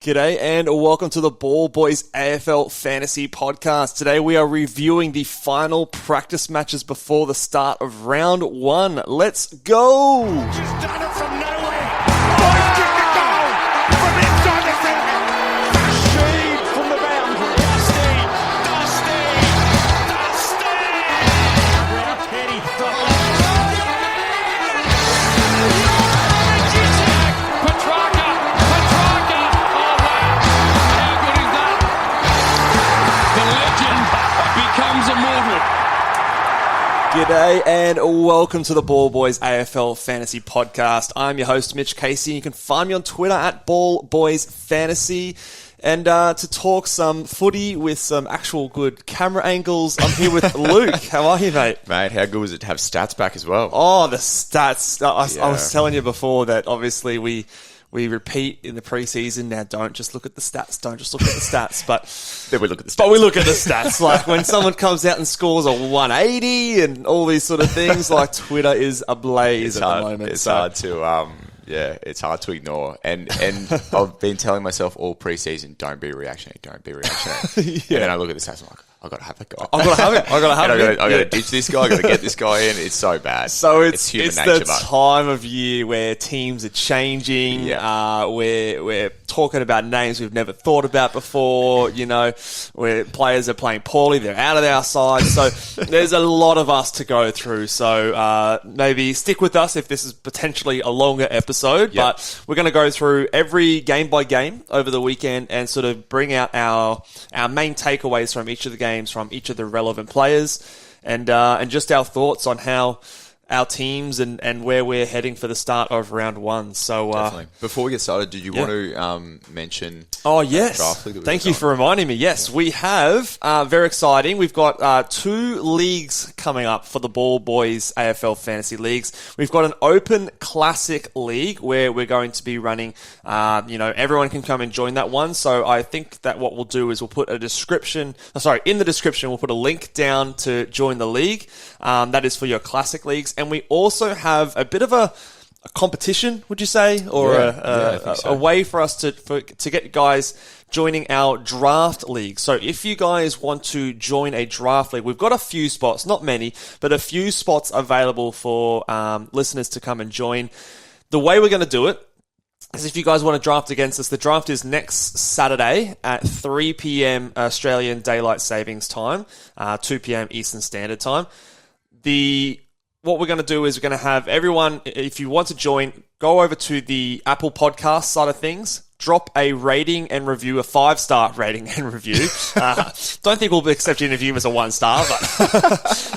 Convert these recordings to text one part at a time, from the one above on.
G'day and welcome to the Ball Boys AFL Fantasy Podcast. Today we are reviewing the final practice matches before the start of round one. Let's go! Just done it from nowhere. Hoisted the goal from inside the field. Sheed from the boundary. Dusty. Petty. Petrarca. Oh wow. How good is that? The legend becomes immortal. G'day and welcome to the Ball Boys AFL Fantasy Podcast. I'm your host, Mitch Casey. You can find me on Twitter at Ball Boys Fantasy. And to talk some footy with some actual good camera angles, I'm here with Luke. How are you, mate? Mate, how good was it to have stats back as well? Oh, the stats. I was telling you before that obviously we repeat in the preseason. Now, don't just look at the stats. But Then we look at the stats. But we look at the stats. Like when someone comes out and scores a 180 and all these sort of things, like Twitter is ablaze at the moment. It's hard to, it's hard to ignore. And I've been telling myself all preseason, don't be reactionary. Yeah. And then I look at the stats, I'm like, I've got to have that guy. I've got to have him. I've got to ditch this guy. I've got to get this guy in. It's so bad. So it's human the nature, but time of year where teams are changing. Yeah. We're talking about names we've never thought about before. You know, where players are playing poorly, they're out of our side. So there's a lot of us to go through. So maybe stick with us if this is potentially a longer episode. Yep. But we're going to go through every game by game over the weekend and sort of bring out our main takeaways from each of the games, from each of the relevant players, and just our thoughts on how our teams and where we're heading for the start of round one. So definitely. Before we get started, did you want to mention? Oh yes, draft league that thank you for reminding me. Yes, we have. Very exciting. We've got 2 leagues coming up for the Ball Boys AFL Fantasy Leagues. We've got an open classic league where we're going to be running. Everyone can come and join that one. So I think that what we'll do is we'll put in the description we'll put a link down to join the league. That is for your classic leagues. And we also have a bit of a competition, would you say? Or I think so. a way for us to get guys joining our draft league. So if you guys want to join a draft league, we've got a few spots, not many, but a few spots available for listeners to come and join. The way we're going to do it is if you guys want to draft against us, the draft is next Saturday at 3 p.m. Australian Daylight Savings Time, 2 p.m. Eastern Standard Time. What we're going to do is we're going to have everyone, if you want to join, go over to the Apple Podcast side of things, drop a rating and review, a 5-star rating and review. Don't think we'll accept your review as a 1-star, but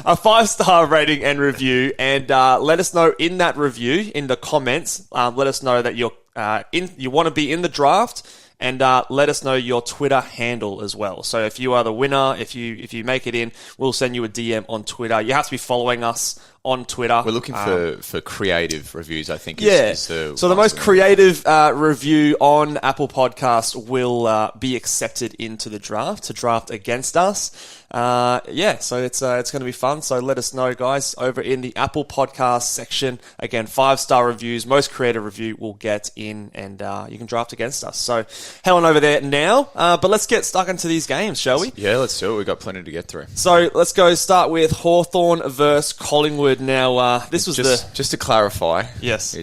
a 5-star rating and review. And let us know in that review, in the comments, let us know that you want to be in the draft. And let us know your Twitter handle as well. So if you are the winner, if you make it in, we'll send you a DM on Twitter. You have to be following us on Twitter. We're looking for creative reviews, I think. So the most creative review on Apple Podcast will be accepted into the draft to draft against us. So it's going to be fun. So let us know, guys, over in the Apple Podcast section. Again, 5-star reviews, most creative review will get in, and you can draft against us. So head on over there now. But let's get stuck into these games, shall we? Yeah, let's do it. We've got plenty to get through. So let's go start with Hawthorn versus Collingwood. Now, this was just to clarify. Yes.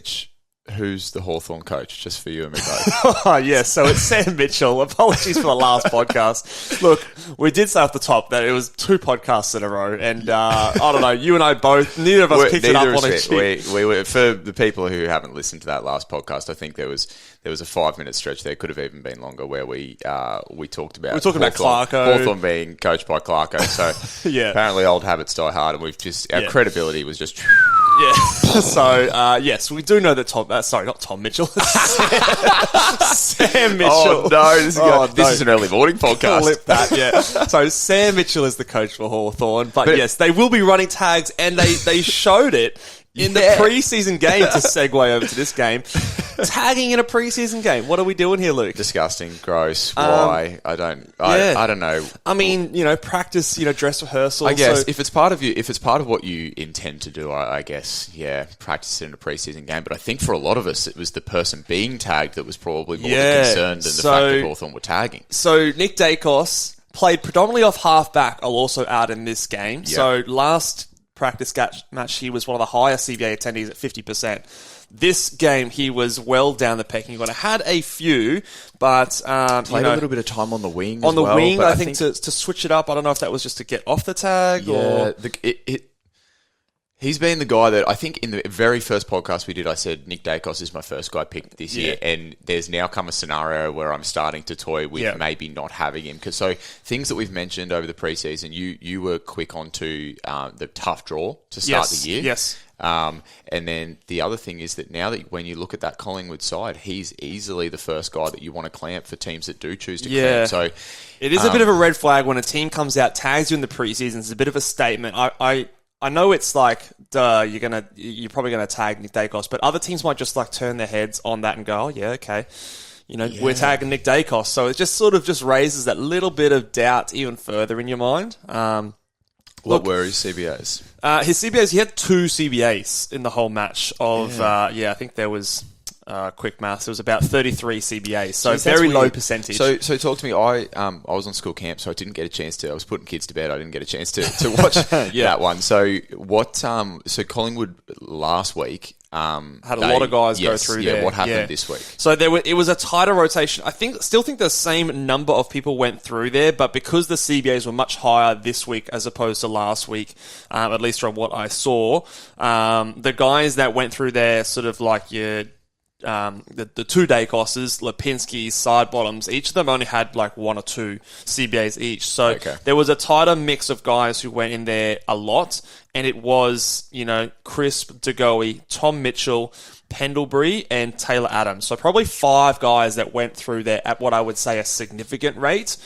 Who's the Hawthorn coach, just for you and me both? Yes, so it's Sam Mitchell. Apologies for the last podcast. Look, we did say off the top that it was 2 podcasts in a row, and I don't know, you and I both, neither of us picked it up on a chip. We were, for the people who haven't listened to that last podcast, I think there was a 5-minute stretch there, could have even been longer, where we talked about Clarko. Hawthorn being coached by Clarko. So yeah. Apparently old habits die hard, and our credibility was just... Yeah. So, yes, we do know that not Tom Mitchell. Sam Mitchell. Oh, no. This is an early morning podcast. Flip that, yeah. So, Sam Mitchell is the coach for Hawthorn. But yes, they will be running tags, and they showed it in the preseason game, to segue over to this game. Tagging in a preseason game. What are we doing here, Luke? Disgusting, gross. Why? I don't know. I mean, practice, dress rehearsal. I guess if it's part of what you intend to do, I guess, practice it in a preseason game. But I think for a lot of us, it was the person being tagged that was probably more the concern than the fact that Hawthorn were tagging. So Nick Dacos played predominantly off half-back, are also out in this game. Yep. So last practice match, he was one of the higher CBA attendees at 50%. This game, he was well down the pecking order. Had a few, but played a little bit of time on the wing. On the wing, I think to switch it up. I don't know if that was just to get off the tag or. He's been the guy that I think in the very first podcast we did, I said Nick Dacos is my first guy picked this year, and there's now come a scenario where I'm starting to toy with maybe not having him. So things that we've mentioned over the preseason, you were quick onto the tough draw to start the year. Yes. And then the other thing is that now that when you look at that Collingwood side, he's easily the first guy that you want to clamp for teams that do choose to clamp. So it is a bit of a red flag when a team comes out, tags you in the preseason. It's a bit of a statement. I know it's like, you're probably gonna tag Nick Dacos, but other teams might just like turn their heads on that and go, oh yeah, okay. We're tagging Nick Dacos. So it just sort of just raises that little bit of doubt even further in your mind. What were his CBAs? His CBAs, he had 2 CBAs in the whole match of, I think there was... quick maths. It was about 33 CBAs, so very low percentage. So talk to me. I was on school camp, so I didn't get a chance to. I was putting kids to bed. I didn't get a chance to watch that one. So what? So Collingwood last week had a lot of guys go through there. What happened this week? So it was a tighter rotation. I still think the same number of people went through there, but because the CBAs were much higher this week as opposed to last week, at least from what I saw, the guys that went through there, sort of like your. The 2 Dacoses, Lipinski's, side bottoms, each of them only had like 1 or 2 CBAs each. So there was a tighter mix of guys who went in there a lot, and it was, Crisp, DeGoey, Tom Mitchell, Pendlebury, and Taylor Adams. So probably 5 guys that went through there at what I would say a significant rate.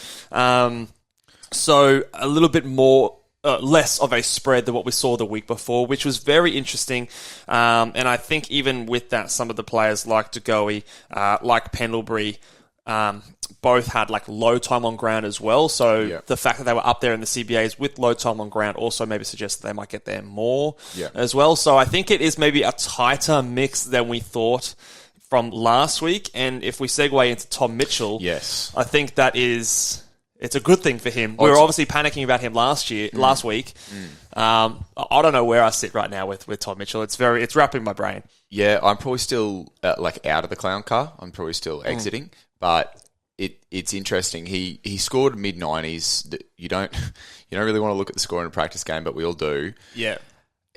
So a little bit more... less of a spread than what we saw the week before, which was very interesting. And I think even with that, some of the players like DeGoey, like Pendlebury, both had like low time on ground as well. So the fact that they were up there in the CBAs with low time on ground also maybe suggests that they might get there more as well. So I think it is maybe a tighter mix than we thought from last week. And if we segue into Tom Mitchell, I think that is... It's a good thing for him. We were obviously panicking about him last week. I don't know where I sit right now with Tom Mitchell. It's wrapping my brain. Yeah, I'm probably still out of the clown car. I'm probably still exiting, but it's interesting. He scored mid-90s. You don't really want to look at the score in a practice game, but we all do. Yeah.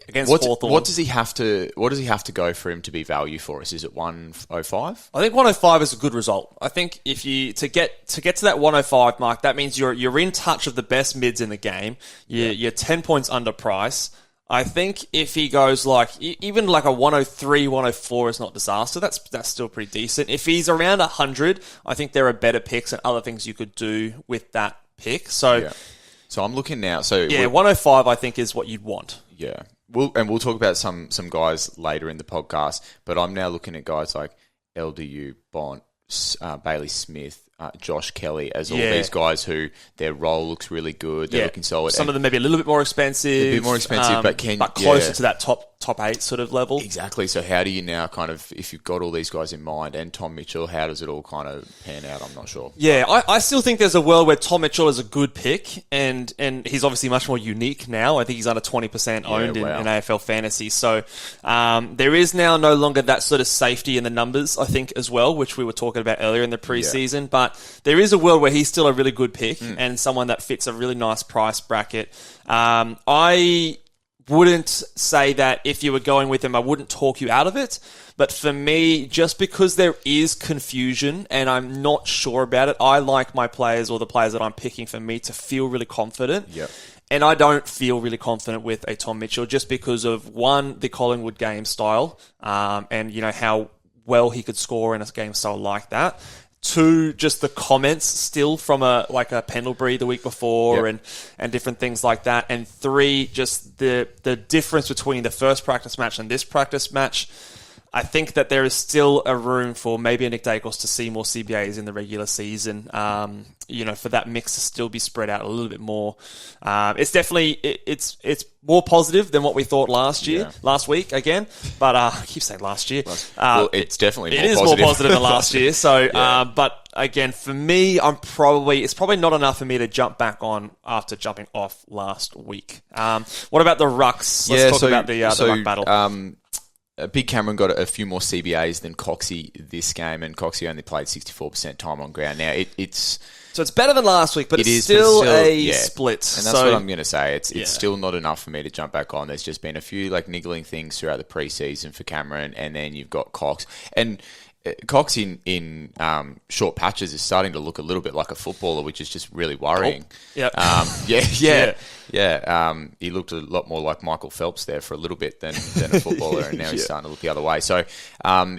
Against Hawthorn. What does he have to go for him to be value for us? Is it 105? I think 105 is a good result. I think if you to get to that 105 mark, that means you're in touch of the best mids in the game. You're 10 points under price. I think if he goes like even like a 103, 104 is not disaster. That's still pretty decent. If he's around 100, I think there are better picks and other things you could do with that pick. So I'm looking now. So 105 I think is what you'd want. Yeah. We'll talk about some guys later in the podcast, but I'm now looking at guys like LDU, Bont, Bailey Smith, Josh Kelly, as all these guys who their role looks really good. They're looking solid. Some of them maybe a little bit more expensive. But closer to that top 8 sort of level. Exactly. So how do you now kind of, if you've got all these guys in mind and Tom Mitchell, how does it all kind of pan out? I'm not sure. Yeah, I still think there's a world where Tom Mitchell is a good pick, and he's obviously much more unique now. I think he's under 20% owned in AFL Fantasy. So there is now no longer that sort of safety in the numbers, I think, as well, which we were talking about earlier in the preseason. But there is a world where he's still a really good pick and someone that fits a really nice price bracket. I wouldn't say that if you were going with him, I wouldn't talk you out of it. But for me, just because there is confusion and I'm not sure about it, I like my players or the players that I'm picking for me to feel really confident. Yep. And I don't feel really confident with a Tom Mitchell just because of, one, the Collingwood game style and, how well he could score in a game style like that. 2, just the comments still from a Pendlebury the week before and different things like that. And 3, just the difference between the first practice match and this practice match. I think that there is still a room for maybe a Nick Dacos to see more CBAs in the regular season. For that mix to still be spread out a little bit more. It's definitely it's more positive than what we thought last week again. But I keep saying last year. It's definitely more positive than last year. So, but again, for me, it's probably not enough for me to jump back on after jumping off last week. What about the rucks? Let's talk about the ruck battle. Big Cameron got a few more CBAs than Coxie this game, and Coxie only played 64% time on ground. Now, so it's better than last week, but it's still a split. And that's what I'm going to say. It's still not enough for me to jump back on. There's just been a few niggling things throughout the preseason for Cameron, and then you've got Cox. And Cox in short patches is starting to look a little bit like a footballer, which is just really worrying. He looked a lot more like Michael Phelps there for a little bit than a footballer, and now he's starting to look the other way. So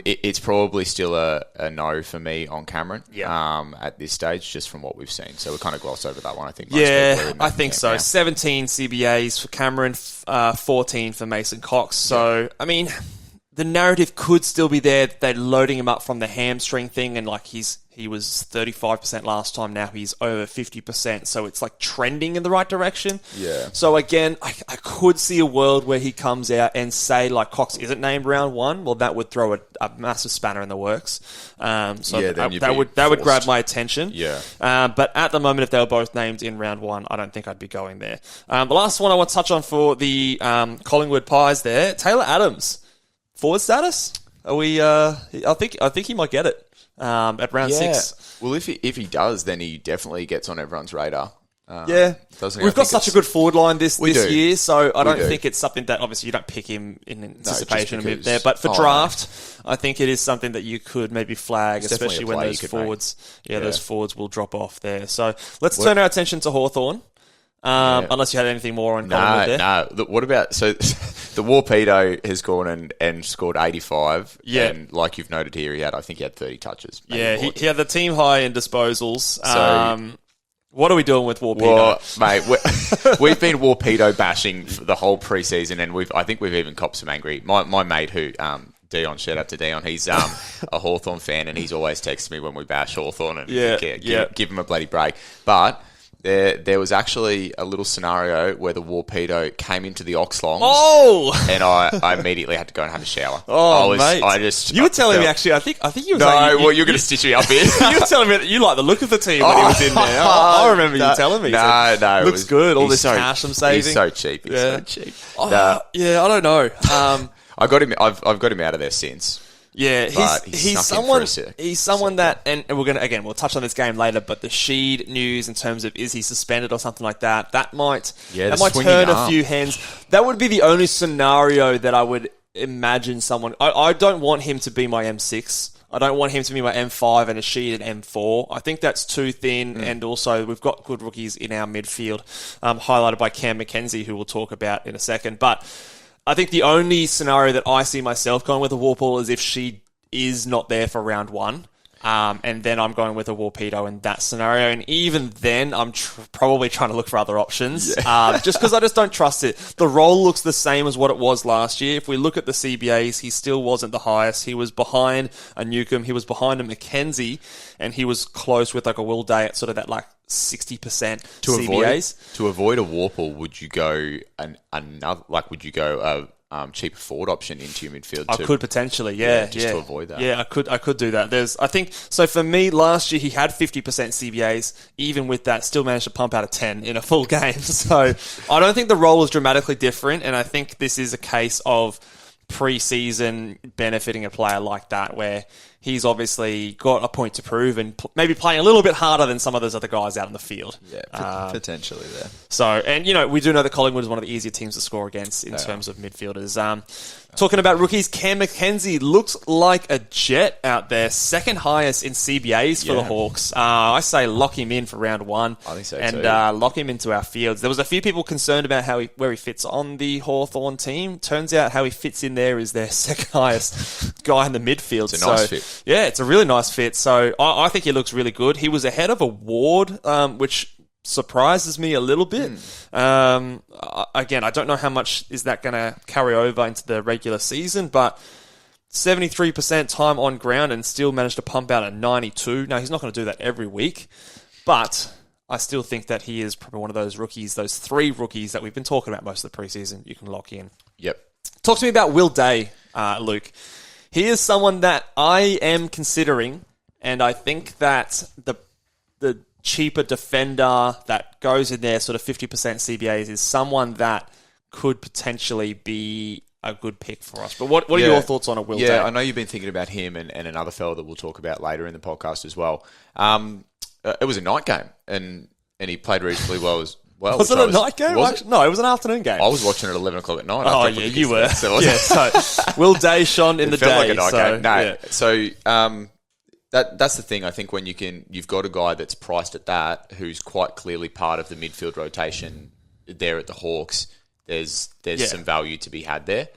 it's probably still a no for me on Cameron at this stage, just from what we've seen. So we kind of gloss over that one, I think. I think so. Now. 17 CBAs for Cameron, 14 for Mason Cox. So, I mean... The narrative could still be there. They're loading him up from the hamstring thing, and he was 35% last time. Now he's over 50%. So it's trending in the right direction. Yeah. So again, I could see a world where he comes out and say Cox isn't named round 1. Well, that would throw a massive spanner in the works. That would grab my attention. Yeah. But at the moment, if they were both named in round 1, I don't think I'd be going there. The last one I want to touch on for the Collingwood Pies there, Taylor Adams. Forward status? Are we? I think he might get it at round 6. Well, if he does, then he definitely gets on everyone's radar. We've got such a good forward line this year, so I don't think it's something that obviously you don't pick him in anticipation of him there. But for draft, I think it is something that you could maybe flag, especially when those forwards, those forwards will drop off there. So let's turn our attention to Hawthorn. Unless you had anything more on Collingwood there. No. What about... So, the Warpedo has gone and scored 85. Yeah. And like you've noted here, he had 30 touches. Yeah, he had the team high in disposals. So, what are we doing with Warpedo? Well, mate, we've been Warpedo bashing for the whole preseason, and I think we've even copped some angry... My mate who... Dion, shout out to Dion. He's a Hawthorn fan, and he's always texted me when we bash Hawthorn and give him a bloody break. But... There was actually a little scenario where the Warpedo came into the Oxlongs. Oh! And I immediately had to go and have a shower. Mate. You were telling me, actually, I think you were saying... No, you're going to stitch me up here. You were telling me that you like the look of the team when he was in there. I remember you telling me. No. Looks good. All this cash I'm saving. He's so cheap. So cheap. I don't know. I've got him out of there since. Yeah, he's someone that, and we'll touch on this game later, but the Sheed news in terms of is he suspended or something like that, that might turn a few hands. That would be the only scenario that I would imagine someone, I don't want him to be my M6. I don't want him to be my M5 and a Sheed and M4. I think that's too thin, and also we've got good rookies in our midfield, highlighted by Cam McKenzie, who we'll talk about in a second, but I think the only scenario that I see myself going with a Warpool is if she is not there for round 1. And then I'm going with a Warpedo in that scenario. And even then, I'm probably trying to look for other options. Just because I just don't trust it. The role looks the same as what it was last year. If we look at the CBAs, he still wasn't the highest. He was behind a Newcomb. He was behind a McKenzie. And he was close with a Will Day at sort of that 60% CBAs. To avoid a Warple, would you go cheaper forward option into your midfield? I could potentially, to avoid that. Yeah, I could do that. I think so. For me, last year he had 50% CBAs. Even with that, still managed to pump out a 10 in a full game. So I don't think the role is dramatically different, and I think this is a case of pre-season benefiting a player like that, where he's obviously got a point to prove and maybe playing a little bit harder than some of those other guys out on the field. Yeah, potentially there. So, and we do know that Collingwood is one of the easier teams to score against in terms of midfielders. Talking about rookies, Cam McKenzie looks like a jet out there, second highest in CBAs for the Hawks. I say lock him in for round 1. I think so and, too. lock him into our fields. There was a few people concerned about where he fits on the Hawthorn team. Turns out how he fits in there is their second highest guy in the midfield. It's a nice fit. Yeah, it's a really nice fit. So I think he looks really good. He was ahead of a Ward, which surprises me a little bit. Again, I don't know how much is that going to carry over into the regular season, but 73% time on ground and still managed to pump out a 92. Now, he's not going to do that every week, but I still think that he is probably one of those rookies, those 3 rookies that we've been talking about most of the preseason. You can lock in. Yep. Talk to me about Will Day, Luke. He is someone that I am considering, and I think that the cheaper defender that goes in there, sort of 50% CBAs, is someone that could potentially be a good pick for us. But what are your thoughts on a Will Day? Yeah, I know you've been thinking about him and another fella that we'll talk about later in the podcast as well. It was a night game, and he played reasonably well as well. Was it a night game? Was it? No, it was an afternoon game. I was watching it at 11 o'clock at night. Oh, yeah, you were. So Will Day shone in the day. Felt like a night game. No, yeah. So that's the thing. I think when you've got a guy that's priced at that, who's quite clearly part of the midfield rotation there at the Hawks, there's some value to be had there.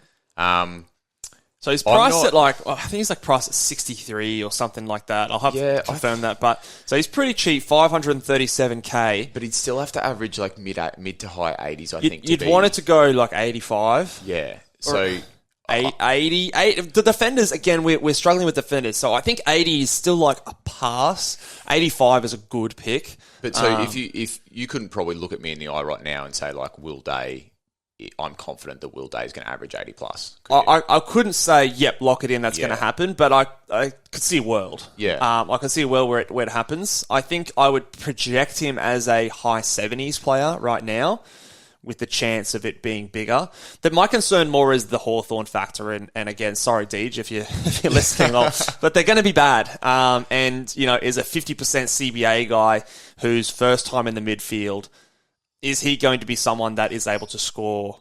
So he's priced at I think he's priced at 63 or something like that. I'll have to confirm that. But so he's pretty cheap, 537k. But he'd still have to average mid to high 80s, I think. You'd want it to go 85. Yeah. So 80. The defenders, again, we're struggling with defenders. So I think 80 is still a pass. 85 is a good pick. But so if you couldn't probably look at me in the eye right now and say Will Day, I'm confident that Will Day is going to average 80 plus. I couldn't say, yep, lock it in, that's going to happen, but I could see a world. Yeah. I can see a world where it happens. I think I would project him as a high 70s player right now, with the chance of it being bigger. My concern more is the Hawthorn factor, and again, sorry, Deej, if you're listening, but they're going to be bad. And, is a 50% CBA guy who's first time in the midfield, is he going to be someone that is able to score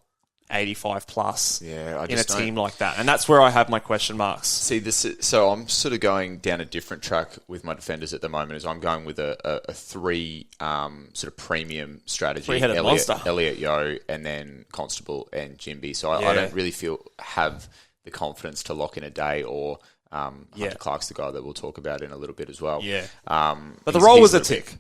85 plus in a team like that? And that's where I have my question marks. See, so I'm sort of going down a different track with my defenders at the moment. Is I'm going with a 3 sort of premium strategy. Three-headed monster. Elliot Yeo, and then Constable and Jimby. So I don't really have the confidence to lock in a Day or Hunter Clark's the guy that we'll talk about in a little bit as well. Yeah. But the role was a tick.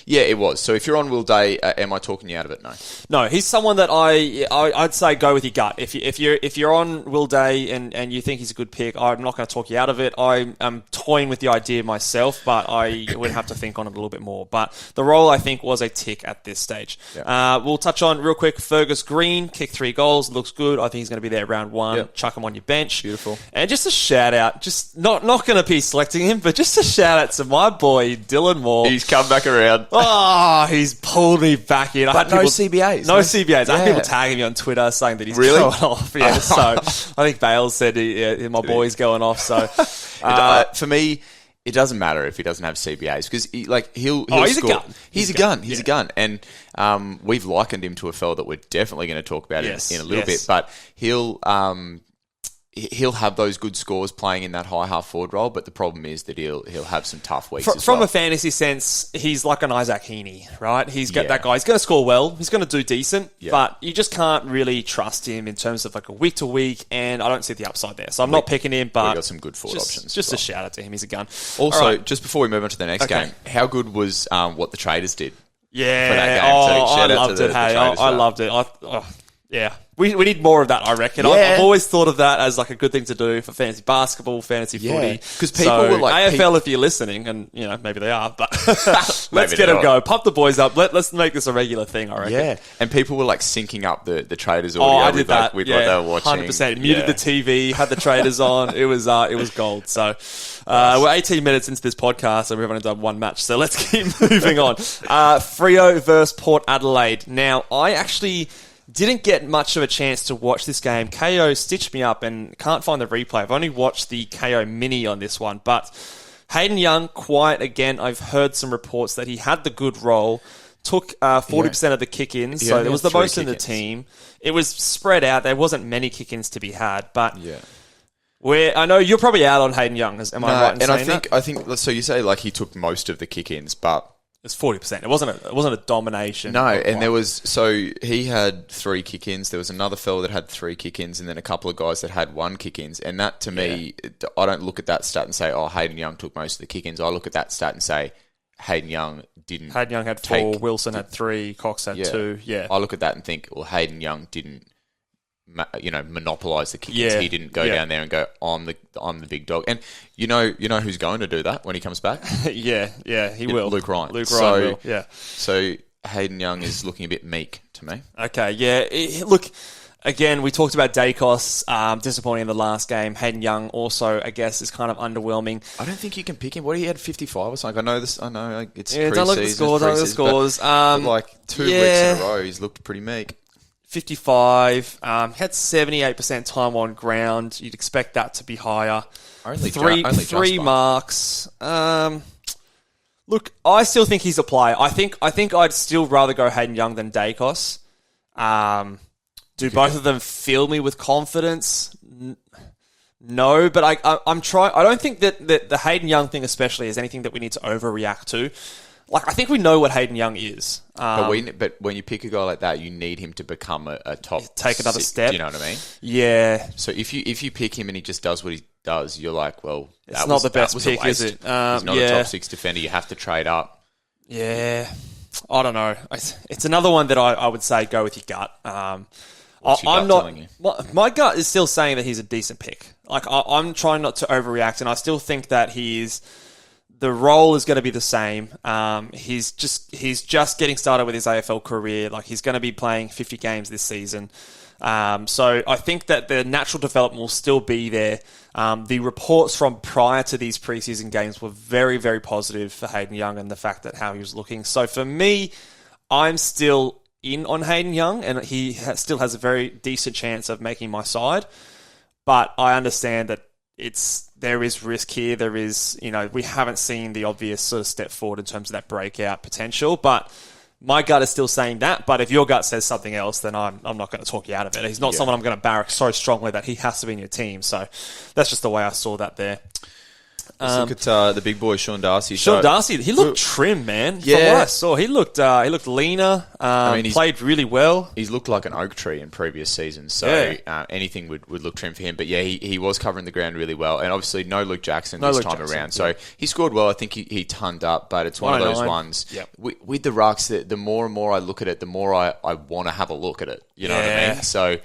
Yeah, it was. So if you're on Will Day, am I talking you out of it? No. No, he's someone that I'd say go with your gut. If you're on Will Day and you think he's a good pick, I'm not going to talk you out of it. I'm toying with the idea myself, but I would have to think on it a little bit more. But the role, I think, was a tick at this stage. Yeah. We'll touch on real quick. Fergus Green kicked 3 goals, looks good. I think he's going to be there round 1. Yep. Chuck him on your bench. Beautiful. And just a shout out, just not going to be selecting him, but just a shout out to my boy Dylan Moore. He's come back around. Oh, he's pulled me back in. But no CBAs. No CBAs. I have people tagging me on Twitter saying that he's going off. Yeah, so I think Bales said my boy's going off. So for me, it doesn't matter if he doesn't have CBAs because he'll he's score. A gun. He's a gun. He's a gun. And we've likened him to a fella that we're definitely going to talk about in a little bit. But he'll have those good scores playing in that high half forward role, but the problem is that he'll have some tough weeks From a fantasy sense, he's like an Isaac Heaney, right? He's got that guy. He's going to score well. He's going to do decent, but you just can't really trust him in terms of a week to week, and I don't see the upside there. So I'm not picking him, but we've got some good forward options. Just a shout out to him. He's a gun. Also, just before we move on to the next game, how good was what the traders did? Yeah. For that game. I loved it. I loved it. Yeah. We need more of that, I reckon. I've always thought of that as a good thing to do for fantasy basketball, fantasy footy. Because people were AFL, if you're listening, and maybe they are, but let's get them go. Pump the boys up. Let's make this a regular thing, I reckon. Yeah. And people were syncing up the traders audio I did that. With what they were watching. 100%. Muted the TV, had the traders on. It was gold. So we're 18 minutes into this podcast, and we've only done 1 match. So let's keep moving on. Freo versus Port Adelaide. Now, I actually didn't get much of a chance to watch this game. KO stitched me up and can't find the replay. I've only watched the KO mini on this one. But Hayden Young, quiet again. I've heard some reports that he had the good role, took 40% of the kick-ins, so there was the most in the team. It was spread out. There wasn't many kick-ins to be had. But I know you're probably out on Hayden Young. Am I right in saying that? I think so you say he took most of the kick-ins, but It's 40%. It wasn't a domination. No, and he had 3 kick-ins. There was another fellow that had 3 kick-ins, and then a couple of guys that had 1 kick-ins. And that, to me, I don't look at that stat and say, oh, Hayden Young took most of the kick-ins. I look at that stat and say, Hayden Young didn't. Hayden Young had 4, Wilson had 3, Cox had 2. Yeah, I look at that and think, well, Hayden Young didn't, monopolise the kick-ins. He didn't go down there and go, I'm the big dog. And you know who's going to do that when he comes back? he will. Luke Ryan. Luke Ryan will. Yeah. So Hayden Young is looking a bit meek to me. Okay. Yeah. Look. Again, we talked about Dacos, disappointing in the last game. Hayden Young also, I guess, is kind of underwhelming. I don't think you can pick him. What, he had 55 or something? I know this. I know it's pre-season. Don't look at the scores. But like 2 weeks in a row, he's looked pretty meek. 55. Had 78% time on ground. You'd expect that to be higher. Only three marks. Look, I still think he's a player. I think I'd still rather go Hayden Young than Dacos. Do both of them fill me with confidence? No, but I'm trying. I don't think that the Hayden Young thing especially is anything that we need to overreact to. Like, I think we know what Hayden Young is. But when you pick a guy like that, you need him to become a top. Take another step. Do you know what I mean? Yeah. So if you pick him and he just does what he does, you're like, well, it's not the best pick, is it? He's not a top 6 defender. You have to trade up. Yeah. I don't know. It's another one that I would say go with your gut. What's your gut telling you? My gut is still saying that he's a decent pick. Like, I'm trying not to overreact, and I still think that the role is going to be the same. He's just getting started with his AFL career. Like, he's going to be playing 50 games this season. So I think that the natural development will still be there. The reports from prior to these preseason games were very, very positive for Hayden Young and the fact that how he was looking. So for me, I'm still in on Hayden Young, and he still has a very decent chance of making my side. But I understand that there is risk here. There is, we haven't seen the obvious sort of step forward in terms of that breakout potential. But my gut is still saying that. But if your gut says something else, then I'm not going to talk you out of it. He's not someone I'm going to barrack so strongly that he has to be in your team. So that's just the way I saw that there. Let's look at the big boy, Sean Darcy. Sean Darcy, he looked trim, man. Yeah. From what I saw, he looked leaner. Played really well. He's looked like an oak tree in previous seasons, so anything would look trim for him. But yeah, he was covering the ground really well, and obviously no Luke Jackson this time around. So he scored well. I think he tonned up, but it's one of those ones with the rucks. The more and more I look at it, the more I want to have a look at it. You know what I mean? So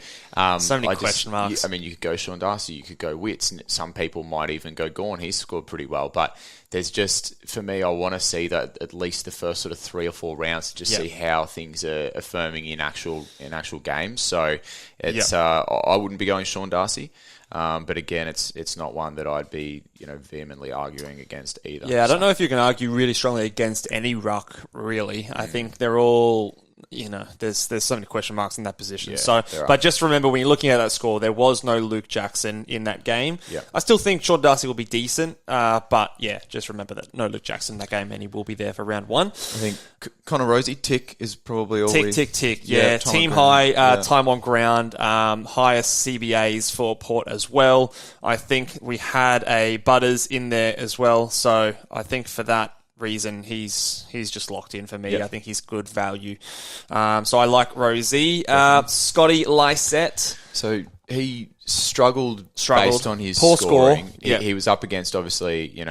many question marks. You could go Sean Darcy, you could go Witts, and some people might even go Gawn. He's scored pretty well, but there's just, for me, I want to see that at least the first sort of 3 or 4 rounds to just see how things are affirming in actual games. So it's I wouldn't be going Sean Darcy. But again, it's not one that I'd be vehemently arguing against either. Yeah, I don't know if you can argue really strongly against any ruck. Really, I think they're all. There's so many question marks in that position. But just remember, when you're looking at that score, there was no Luke Jackson in that game. Yeah. I still think Sean Darcy will be decent, but just remember that no Luke Jackson in that game, and he will be there for round 1. I think Connor Rosie, tick is probably all tick. Yeah, team high, time on ground, highest CBAs for Port as well. I think we had a Butters in there as well, so I think for that reason he's just locked in for me. I think he's good value. So I like Rosie. Scotty Lysette. So he struggled based on his poor scoring. He was up against obviously he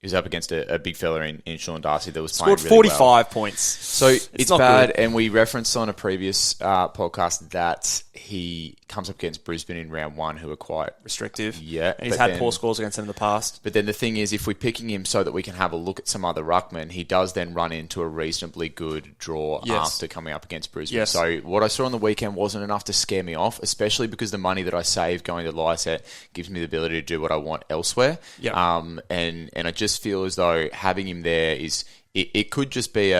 was up against a big fella in Sean Darcy that was playing scored 45 well. points. So it's bad, good. And we referenced on a previous podcast that he comes up against Brisbane in round 1, who are quite restrictive. Yeah, and he's had poor scores against them in the past. But then the thing is, if we're picking him so that we can have a look at some other ruckmen, he does then run into a reasonably good draw after coming up against Brisbane. Yes. So what I saw on the weekend wasn't enough to scare me off, especially because the money that I save going to Lysette gives me the ability to do what I want elsewhere. Yep. And I just feel as though having him there it could just be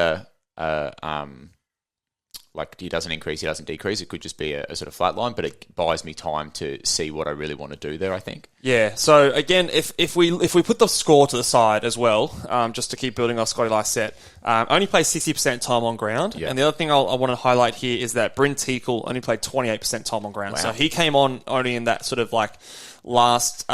like he doesn't increase, he doesn't decrease. It could just be a sort of flat line, but it buys me time to see what I really want to do there, I think. Yeah. So again, if we put the score to the side as well, just to keep building our Scotty Lycett, only plays 60% time on ground. Yeah. And the other thing I want to highlight here is that Bryn Teakle only played 28% time on ground. Wow. So he came on only in that sort of like last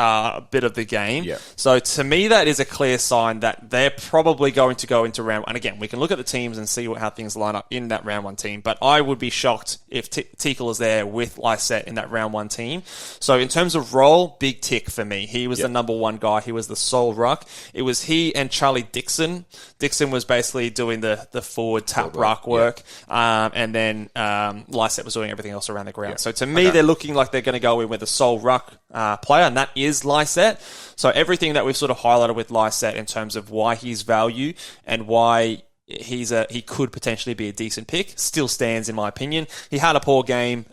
bit of the game. Yeah. So to me, that is a clear sign that they're probably going to go into round one. And again, we can look at the teams and see how things line up in that round one team. But I would be shocked if Teakle is there with Lycett in that round one team. So in terms of role, big tick for me. He was the number one guy. He was the sole ruck. It was he and Charlie Dixon. Dixon was basically doing the forward tap ruck work. And then Lycett was doing everything else around the ground. So to me, they're looking like they're going to go in with a sole ruck player, and that is Lycett. So everything that we've sort of highlighted with Lycett in terms of why he's value and why he could potentially be a decent pick still stands, in my opinion. He had a poor game.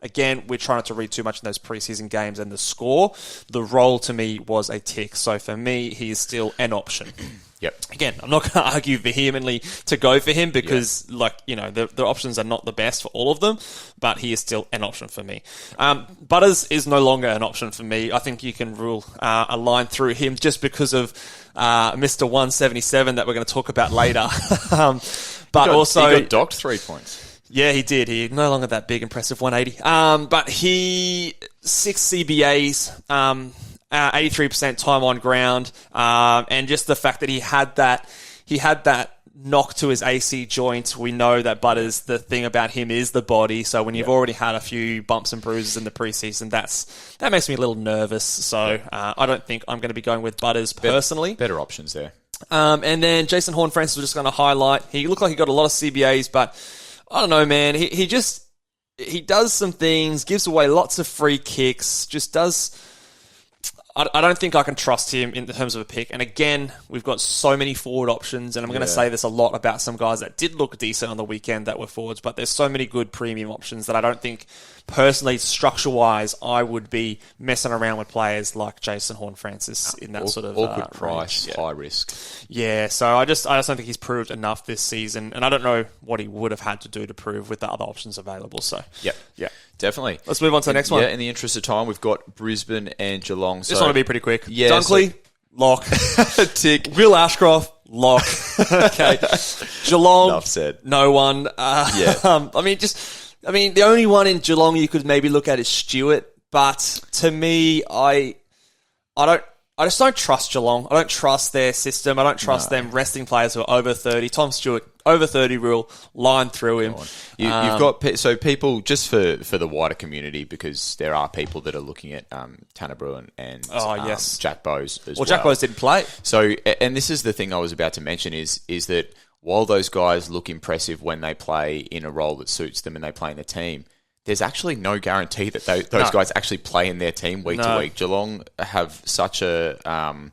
Again, we're trying not to read too much in those preseason games, and the score, the role to me was a tick. So for me, he is still an option. Yep. Again, I'm not going to argue vehemently to go for him because, the options are not the best for all of them, but he is still an option for me. Butters is no longer an option for me. I think you can rule a line through him just because of Mr. 177 that we're going to talk about later. He got docked 3 points. Yeah, he did. He no longer that big, impressive 180. But he 6 CBAs. 83% time on ground, and just the fact that he had that knock to his AC joint. We know that Butters, the thing about him is the body. So when you've already had a few bumps and bruises in the preseason, that makes me a little nervous. So I don't think I'm going to be going with Butters personally. Better options there. And then Jason Horne-Francis was just going to highlight. He looked like he got a lot of CBAs, but I don't know, man. He does some things, gives away lots of free kicks, just does. I don't think I can trust him in terms of a pick. And again, we've got so many forward options, and I'm going to say this a lot about some guys that did look decent on the weekend that were forwards, but there's so many good premium options that I don't think, personally, structure-wise, I would be messing around with players like Jason Horne-Francis in that sort of all good price, range. High risk. Yeah, so I just don't think he's proved enough this season, and I don't know what he would have had to do to prove with the other options available. So yeah, definitely. Let's move on to the next one. Yeah, in the interest of time, we've got Brisbane and Geelong. This one will be pretty quick. Yeah, Dunkley, lock. Tick. Will Ashcroft, lock. Okay. Geelong, Enough said. No one. The only one in Geelong you could maybe look at is Stewart, but to me, I just don't trust Geelong. I don't trust their system. I don't trust them resting players who are over 30. Tom Stewart, over 30 rule, line through him. You've got people, just for the wider community, because there are people that are looking at Tanner Bruin and Jack Bowes as well. Well, Jack Bowes didn't play. So, and this is the thing I was about to mention is that while those guys look impressive when they play in a role that suits them and they play in the team, there's actually no guarantee that those guys actually play in their team week to week. Geelong have such a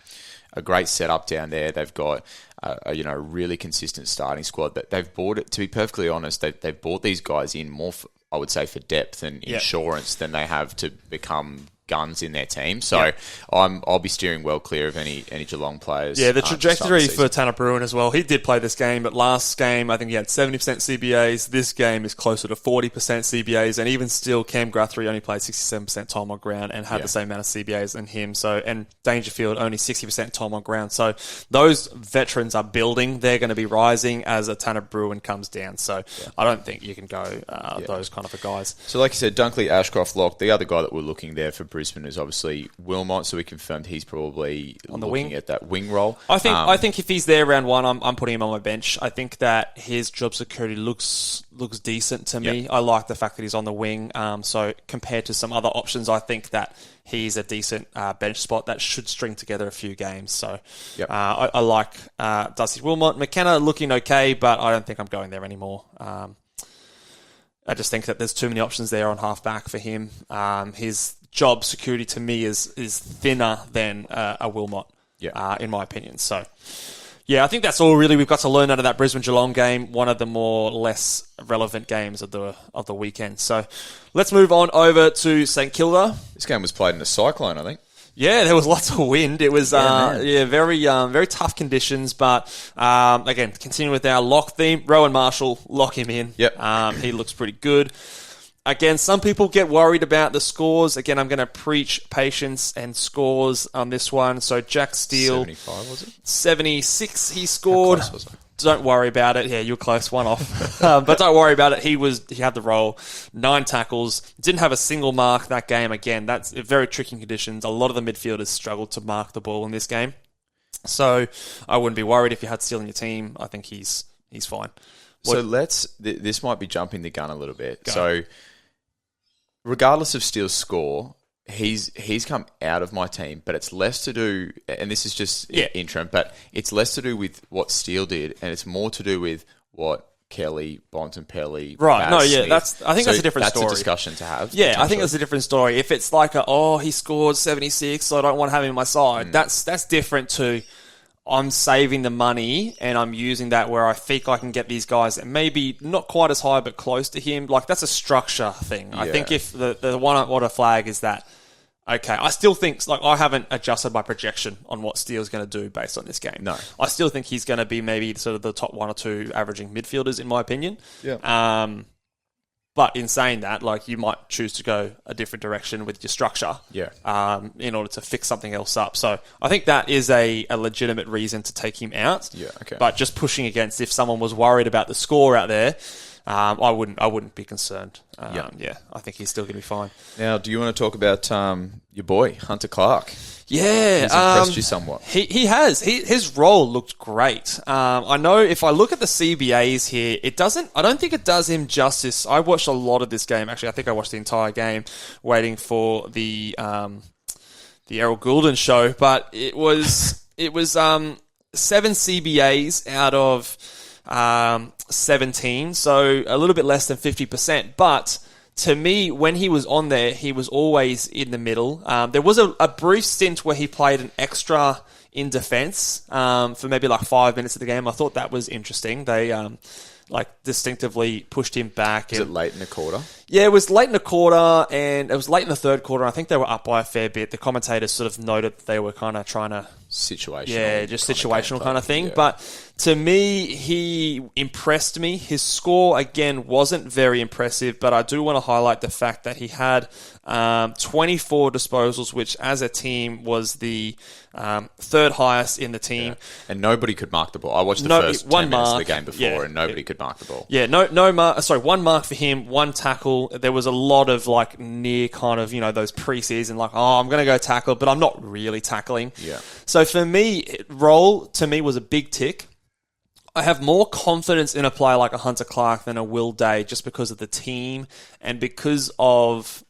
great setup down there. They've got a really consistent starting squad. That they've bought it. To be perfectly honest, they've bought these guys in more, I would say, for depth and insurance than they have to become guns in their team. So I'll be steering well clear of any Geelong players. Yeah, the trajectory for Tanner Bruin as well. He did play this game, but last game I think he had 70% CBAs. This game is closer to 40% CBAs, and even still, Cam Guthrie only played 67% time on ground and had the same amount of CBAs than him. So, and Dangerfield only 60% time on ground. So those veterans are building. They're going to be rising as a Tanner Bruin comes down. So I don't think you can go those kind of guys. So like you said, Dunkley, Ashcroft, Lock. The other guy that we're looking there for Brisbane is obviously Wilmot, so we confirmed he's probably on the looking wing at that wing role. I think if he's there round one, I'm putting him on my bench. I think that his job security looks decent to me. I like the fact that he's on the wing. So compared to some other options, I think that he's a decent bench spot that should string together a few games. So I like Dusty Wilmot. McKenna looking okay, but I don't think I'm going there anymore. I just think that there's too many options there on half-back for him. His job security to me is thinner than a Wilmot, in my opinion. So, I think that's all really we've got to learn out of that Brisbane-Geelong game, one of the more less relevant games of the weekend. So, let's move on over to St Kilda. This game was played in a cyclone, I think. Yeah, there was lots of wind. It was very tough conditions. But again, continuing with our lock theme, Rowan Marshall, lock him in. Yep. He looks pretty good. Again, some people get worried about the scores. Again, I'm going to preach patience and scores on this one. So Jack Steele, 75 was it? 76 he scored. How close was I? Don't worry about it. Yeah, you're close, one off. But don't worry about it. He had the role. 9 tackles. Didn't have a single mark that game. Again, that's very tricky conditions. A lot of the midfielders struggled to mark the ball in this game. So I wouldn't be worried if you had Steele in your team. I think he's fine. So this might be jumping the gun a little bit. Go. So regardless of Steele's score, he's come out of my team, but it's less to do, and this is just interim, but it's less to do with what Steele did, and it's more to do with what Kelly, Bontempelli, right? Baz, Smith. I think that's a different story. That's a discussion to have. Yeah, I think that's a different story. If it's like he scored 76, so I don't want to have him on my side. That's different to I'm saving the money and I'm using that where I think I can get these guys that maybe not quite as high but close to him. Like that's a structure thing. Yeah. I think if the one I want to flag is that. Okay, I still think, I haven't adjusted my projection on what Steele's going to do based on this game. No. I still think he's going to be maybe sort of the top 1 or 2 averaging midfielders, in my opinion. Yeah. But in saying that, you might choose to go a different direction with your structure. Yeah. In order to fix something else up. So I think that is a legitimate reason to take him out. Yeah, okay. But just pushing against, if someone was worried about the score out there, I wouldn't be concerned. Yeah, I think he's still going to be fine. Now, do you want to talk about your boy Hunter Clark? Yeah, he's impressed you somewhat. He has. His role looked great. I know if I look at the CBAs here, I don't think it does him justice. I watched a lot of this game. Actually, I think I watched the entire game, waiting for the Errol Goulden show. But it was 7 CBAs out of 17, so a little bit less than 50%. But to me, when he was on there, he was always in the middle. There was a brief stint where he played an extra in defence for maybe 5 minutes of the game. I thought that was interesting. They distinctively pushed him back. Was it late in the quarter? Yeah, it was late in the quarter, and it was late in the third quarter. I think they were up by a fair bit. The commentators sort of noted they were kind of trying to... Situational. Yeah, just situational kind of thing. Yeah. But to me, he impressed me. His score, again, wasn't very impressive, but I do want to highlight the fact that he had 24 disposals, which as a team was the third highest in the team. Yeah. And nobody could mark the ball. I watched the first 10 minutes of the game before, and nobody could mark the ball. Yeah, no mark. Sorry, 1 mark for him, 1 tackle. There was a lot of near kind of, those preseason, I'm going to go tackle, but I'm not really tackling. Yeah. So for me, role to me was a big tick. I have more confidence in a player like a Hunter Clark than a Will Day just because of the team and because of...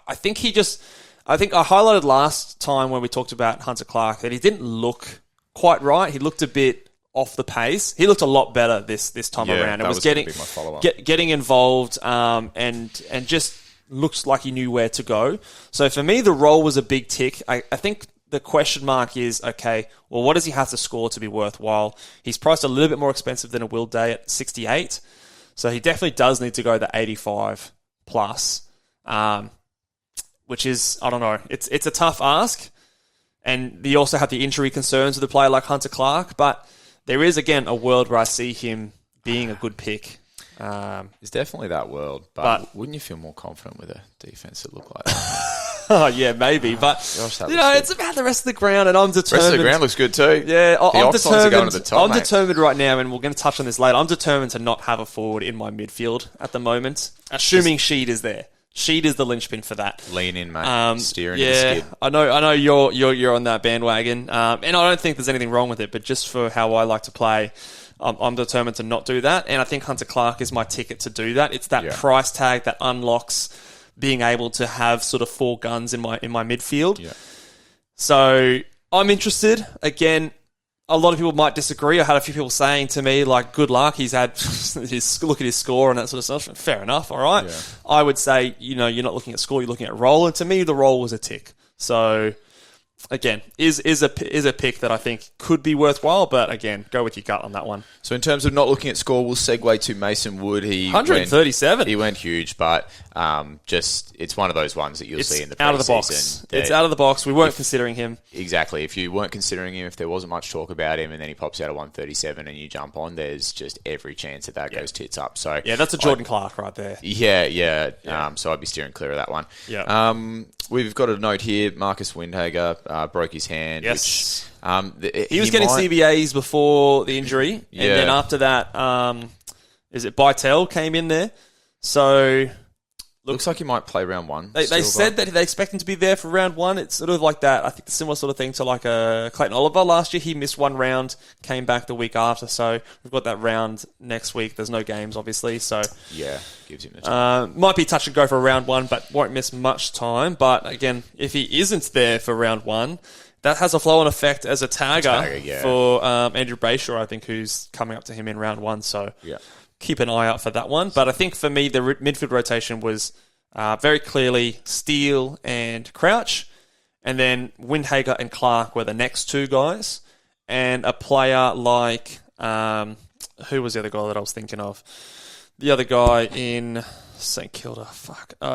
I think I highlighted last time when we talked about Hunter Clark that he didn't look quite right. He looked a bit off the pace. He looked a lot better this time around. It was getting my follow-up. Getting involved and just looks like he knew where to go. So for me, the role was a big tick. I think the question mark is, okay, well, what does he have to score to be worthwhile? He's priced a little bit more expensive than a Will Day at 68. So he definitely does need to go the 85 plus, which is, I don't know, it's a tough ask. And you also have the injury concerns with a player like Hunter Clark, but there is, again, a world where I see him being a good pick. It's definitely that world, but wouldn't you feel more confident with a defense that looked like that? Oh, yeah, maybe. But, it's about the rest of the ground, and I'm determined. The rest of the ground looks good too. Yeah, I'm determined. Going to the top, I'm determined right now, and we're going to touch on this later. I'm determined to not have a forward in my midfield at the moment, assuming Sheed is there. Sheed is the linchpin for that. Lean in, mate. Steer into the skid. I know you're on that bandwagon, and I don't think there's anything wrong with it, but just for how I like to play, I'm determined to not do that, and I think Hunter Clark is my ticket to do that. It's that price tag that unlocks being able to have sort of 4 guns in my midfield. Yeah. So I'm interested. Again, a lot of people might disagree. I had a few people saying to me, good luck. He's had look at his score and that sort of stuff. Fair enough. All right. Yeah. I would say, you're not looking at score, you're looking at role. And to me, the role was a tick. So again, is a pick that I think could be worthwhile, but again, go with your gut on that one. So in terms of not looking at score, we'll segue to Mason Wood. 137. He went huge, but just it's one of those ones that you'll see in the preseason. Out of the box. It's out of the box. We weren't considering him. Exactly. If you weren't considering him, if there wasn't much talk about him, and then he pops out at 137 and you jump on, there's just every chance that goes tits up. So yeah, that's a Jordan Clark right there. Yeah. So I'd be steering clear of that one. Yeah. We've got a note here. Marcus Windhager broke his hand. Yes. Which, he was getting CBAs before the injury, and then after that, is it Bytel came in there? So looks like he might play round one. They said that they expect him to be there for round one. It's sort of like that. I think the similar sort of thing to like Clayton Oliver last year. He missed one round, came back the week after. So we've got that round next week. There's no games, obviously. So yeah, gives him the time. Might be touch and go for round one, but won't miss much time. But again, if he isn't there for round one, that has a flow-on effect as a tagger for Andrew Brayshaw, I think, who's coming up to him in round one. So keep an eye out for that one. But I think for me, the midfield rotation was very clearly Steele and Crouch. And then Windhager and Clark were the next two guys. And a player like... who was the other guy that I was thinking of? The other guy in St Kilda.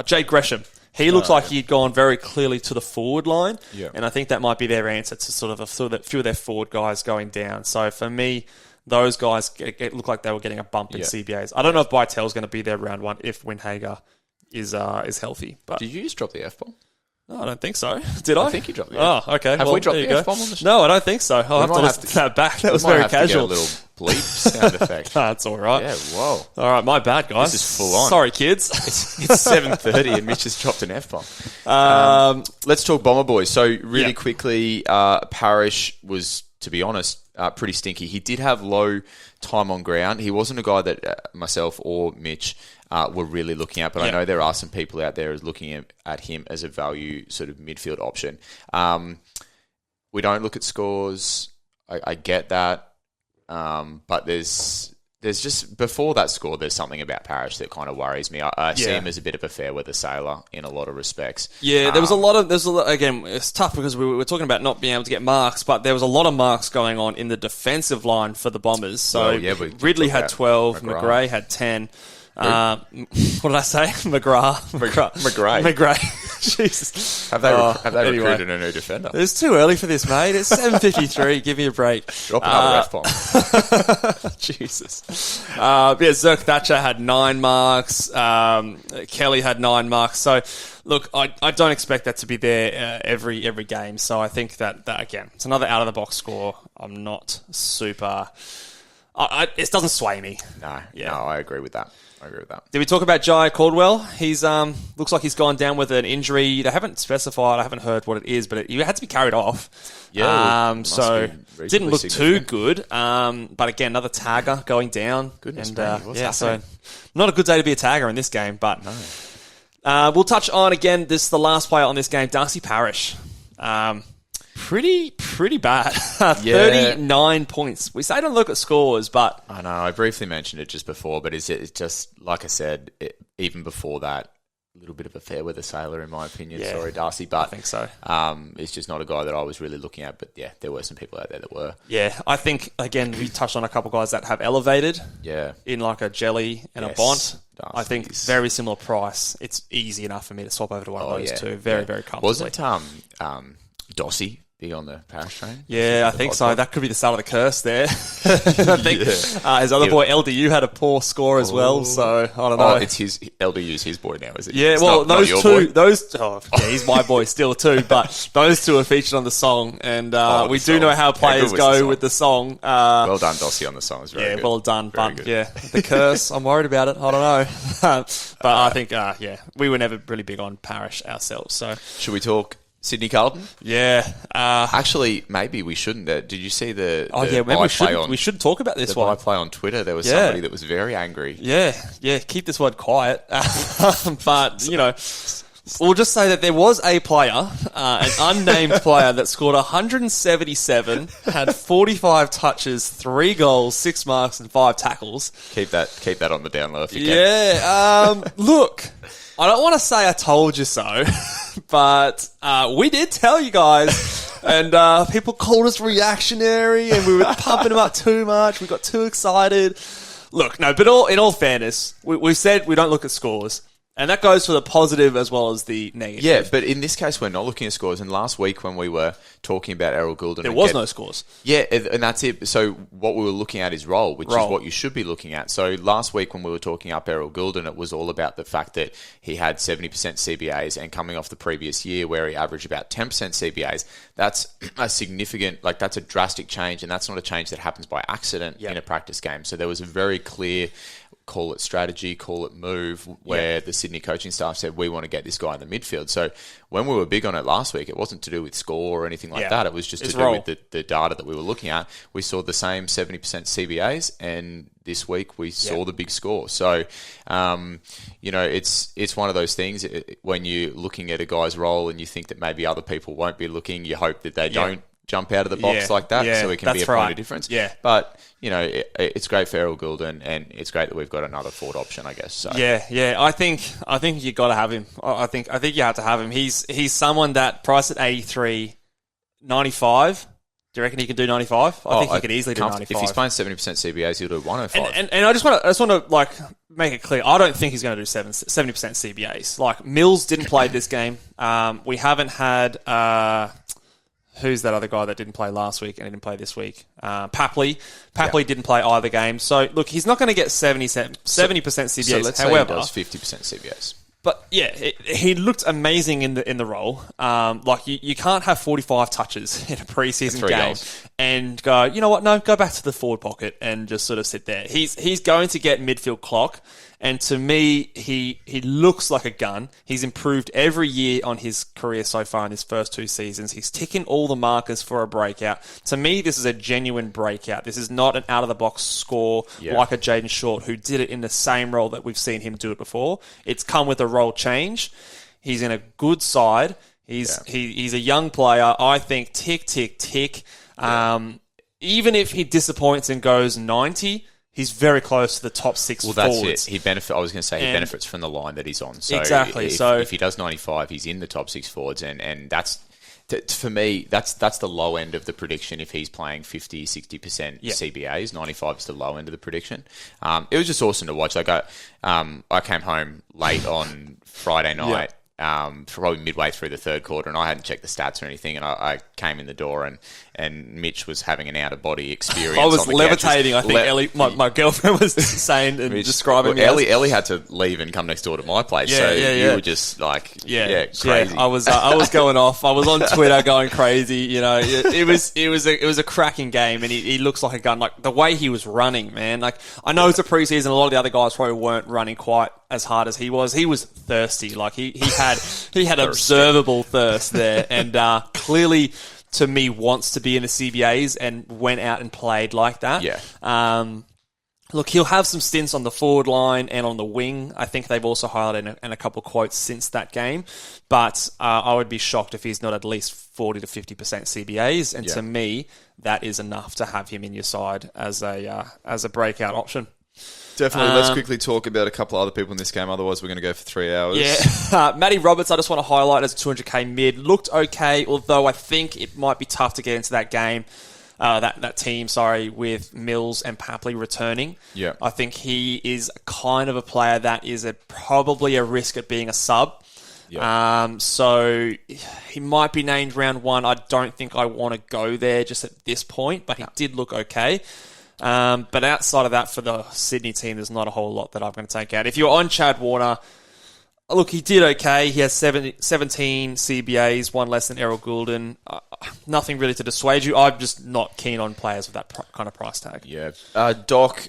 Jade Gresham. He looks like he'd gone very clearly to the forward line. Yeah. And I think that might be their answer to sort of a few of their forward guys going down. So for me... those guys look like they were getting a bump in CBAs. I don't know if Bytel's going to be there round one if Windhager is healthy. But did you just drop the F-bomb? No, I don't think so. Did I? I think you dropped the F-bomb. Oh, okay. Have we dropped the F-bomb on the show? No, I don't think so. I'll have to listen to that back. That was very casual. To get a little bleep sound effect. That's all right. Yeah, whoa. All right, my bad, guys. This is full on. Sorry, kids. It's 7:30 and Mitch has dropped an F-bomb. Let's talk Bomber Boys. So really quickly, Parrish was, to be honest, pretty stinky. He did have low time on ground. He wasn't a guy that myself or Mitch were really looking at, but I know there are some people out there looking at him as a value sort of midfield option. We don't look at scores. I get that. But there's just, before that score, there's something about Parrish that kind of worries me. I see him as a bit of a fair weather sailor in a lot of respects. Yeah, there's a lot, again, it's tough because we were talking about not being able to get marks, but there was a lot of marks going on in the defensive line for the Bombers. So Ridley had 12, McGray had 10. What did I say? McGray. Jesus. Have they recruited a new defender? It's too early for this, mate. It's 7:53. Give me a break. Drop another F-bomb. Jesus. Zerk Thatcher had 9 marks. Kelly had 9 marks. So, look, I don't expect that to be there every game. So I think that again, it's another out-of-the-box score. I'm not super... it doesn't sway me. No, I agree with that. Did we talk about Jai Caldwell? He's looks like he's gone down with an injury. They haven't specified. I haven't heard what it is, but he had to be carried off. Yeah. So it didn't look too good. But again, another tagger going down. Goodness me, what's happening? So not a good day to be a tagger in this game. But we'll touch on again. This is the last player on this game, Darcy Parish. Pretty bad. 39 points. We say don't look at scores, but... I know, I briefly mentioned it just before, but it's just, like I said, even before that, a little bit of a fair weather sailor in my opinion. Yeah, sorry, Darcy, but... I think so. It's just not a guy that I was really looking at, but yeah, there were some people out there that were. Yeah, I think, again, we touched on a couple guys that have elevated in like a Jelly and a Bont. Darcy, I think very similar price. It's easy enough for me to swap over to one of those two. Very comfortably. Wasn't Dossie big on the Parish train? Yeah, I think so. That could be the start of the curse there. I think his other boy, LDU, had a poor score as well, so I don't know. It's LDU's his boy now, is it? Yeah, he's my boy still too, but those two are featured on the song, and we do know how players go with the song. Well done, Dossie, on the song. It's very good. Well done, but the curse, I'm worried about it. I don't know. But I think, we were never really big on Parish ourselves, so... Should we talk Sydney Carlton? Yeah. Actually, maybe we shouldn't. Did you see the we should talk about this one. The play on Twitter. There was somebody that was very angry. Yeah. Keep this one quiet. But, we'll just say that there was a player, an unnamed player, that scored 177, had 45 touches, 3 goals, 6 marks, and 5 tackles. Keep that on the down low if you can. Yeah. Look, I don't want to say I told you so, but we did tell you guys And people called us reactionary, and we were pumping him up too much. We got too excited. Look, no, but in all fairness, we said we don't look at scores. And that goes for the positive as well as the negative. Yeah, but in this case, we're not looking at scores. And last week when we were talking about Errol Goulden... There was no scores. Yeah, and that's it. So what we were looking at is role, which is what you should be looking at. So last week when we were talking up Errol Goulden, it was all about the fact that he had 70% CBAs, and coming off the previous year where he averaged about 10% CBAs, that's a significant... that's a drastic change, and that's not a change that happens by accident in a practice game. So there was a very clear... call it strategy, call it move, where the Sydney coaching staff said, we want to get this guy in the midfield. So when we were big on it last week, it wasn't to do with score or anything like that. It was just to do with the data that we were looking at. We saw the same 70% CBAs, and this week we saw the big score. So, it's one of those things when you're looking at a guy's role and you think that maybe other people won't be looking, you hope that they don't jump out of the box like that, so it can be a point of difference. Yeah. But, it's great for Errol Goulden, and it's great that we've got another forward option, I guess. So. Yeah. I think you got to have him. I think you have to have him. He's someone that priced at 83, 95. Do you reckon he can do 95? I think he could easily do 95. If he's playing 70% CBAs, he'll do 105. And I just want to make it clear. I don't think he's going to do 70% CBAs. Like, Mills didn't play this game. We haven't had. Who's that other guy that didn't play last week and didn't play this week? Papley. Papley didn't play either game. So, look, he's not going to get 70% CBAs. So let's say he does 50% CBAs. But, he looked amazing in the role. You can't have 45 touches in a preseason game and go, you know what, no, go back to the forward pocket and just sort of sit there. He's going to get midfield clock. And to me, he looks like a gun. He's improved every year on his career so far in his first 2 seasons. He's ticking all the markers for a breakout. To me, this is a genuine breakout. This is not an out-of-the-box score like a Jaden Short, who did it in the same role that we've seen him do it before. It's come with a role change. He's in a good side. He's a young player. I think tick, tick, tick. Even if he disappoints and goes 90... he's very close to the top 6 forwards. Well, that's it. I was going to say he benefits from the line that he's on. So exactly. If he does 95, he's in the top 6 forwards, and that's for me. That's the low end of the prediction. If he's playing 50, 60% CBAs, 95 is the low end of the prediction. It was just awesome to watch. I came home late on Friday night. Probably midway through the third quarter, and I hadn't checked the stats or anything, and I came in the door, and Mitch was having an out-of-body experience. I was levitating, I think Ellie, my girlfriend was saying and describing me. Ellie had to leave and come next door to my place, you were just like, crazy. I was going off. I was on Twitter going crazy, It was a cracking game, and he looks like a gun. Like, the way he was running, man. Like, I know it's a preseason, a lot of the other guys probably weren't running quite as hard as he was. He was thirsty. Like, he had observable thirst there, and clearly, to me, wants to be in the CBAs and went out and played like that. Look, he'll have some stints on the forward line and on the wing. I think they've also highlighted in a couple of quotes since that game. But I would be shocked if he's not at least 40 to 50% CBAs. And to me, that is enough to have him in your side as a breakout option. Definitely. Let's quickly talk about a couple of other people in this game. Otherwise, we're going to go for 3 hours. Yeah. Matty Roberts, I just want to highlight as a 200k mid. Looked okay, although I think it might be tough to get into that game. That team, with Mills and Papley returning. Yeah. I think he is kind of a player that is probably a risk at being a sub. Yeah. So he might be named round 1. I don't think I want to go there just at this point, but he did look okay. But outside of that, for the Sydney team, there's not a whole lot that I'm going to take out. If you're on Chad Warner, look, he did okay. He has 17 CBAs, one less than Errol Goulden. Nothing really to dissuade you. I'm just not keen on players with that kind of price tag. Yeah. Doc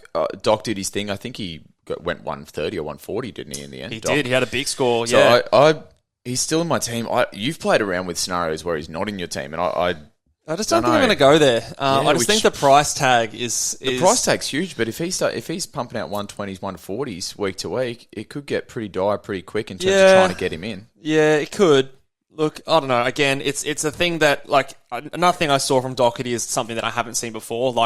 did his thing. I think he went 130 or 140, didn't he, in the end? He did. He had a big score, So he's still in my team. You've played around with scenarios where he's not in your team, and I just don't think I'm going to go there. I just think the price tag is... The price tag's huge, but if he's pumping out 120s, 140s week to week, it could get pretty dire pretty quick in terms of trying to get him in. Yeah, it could. Look, I don't know. Again, it's a thing that, another thing I saw from Doherty is something that I haven't seen before. The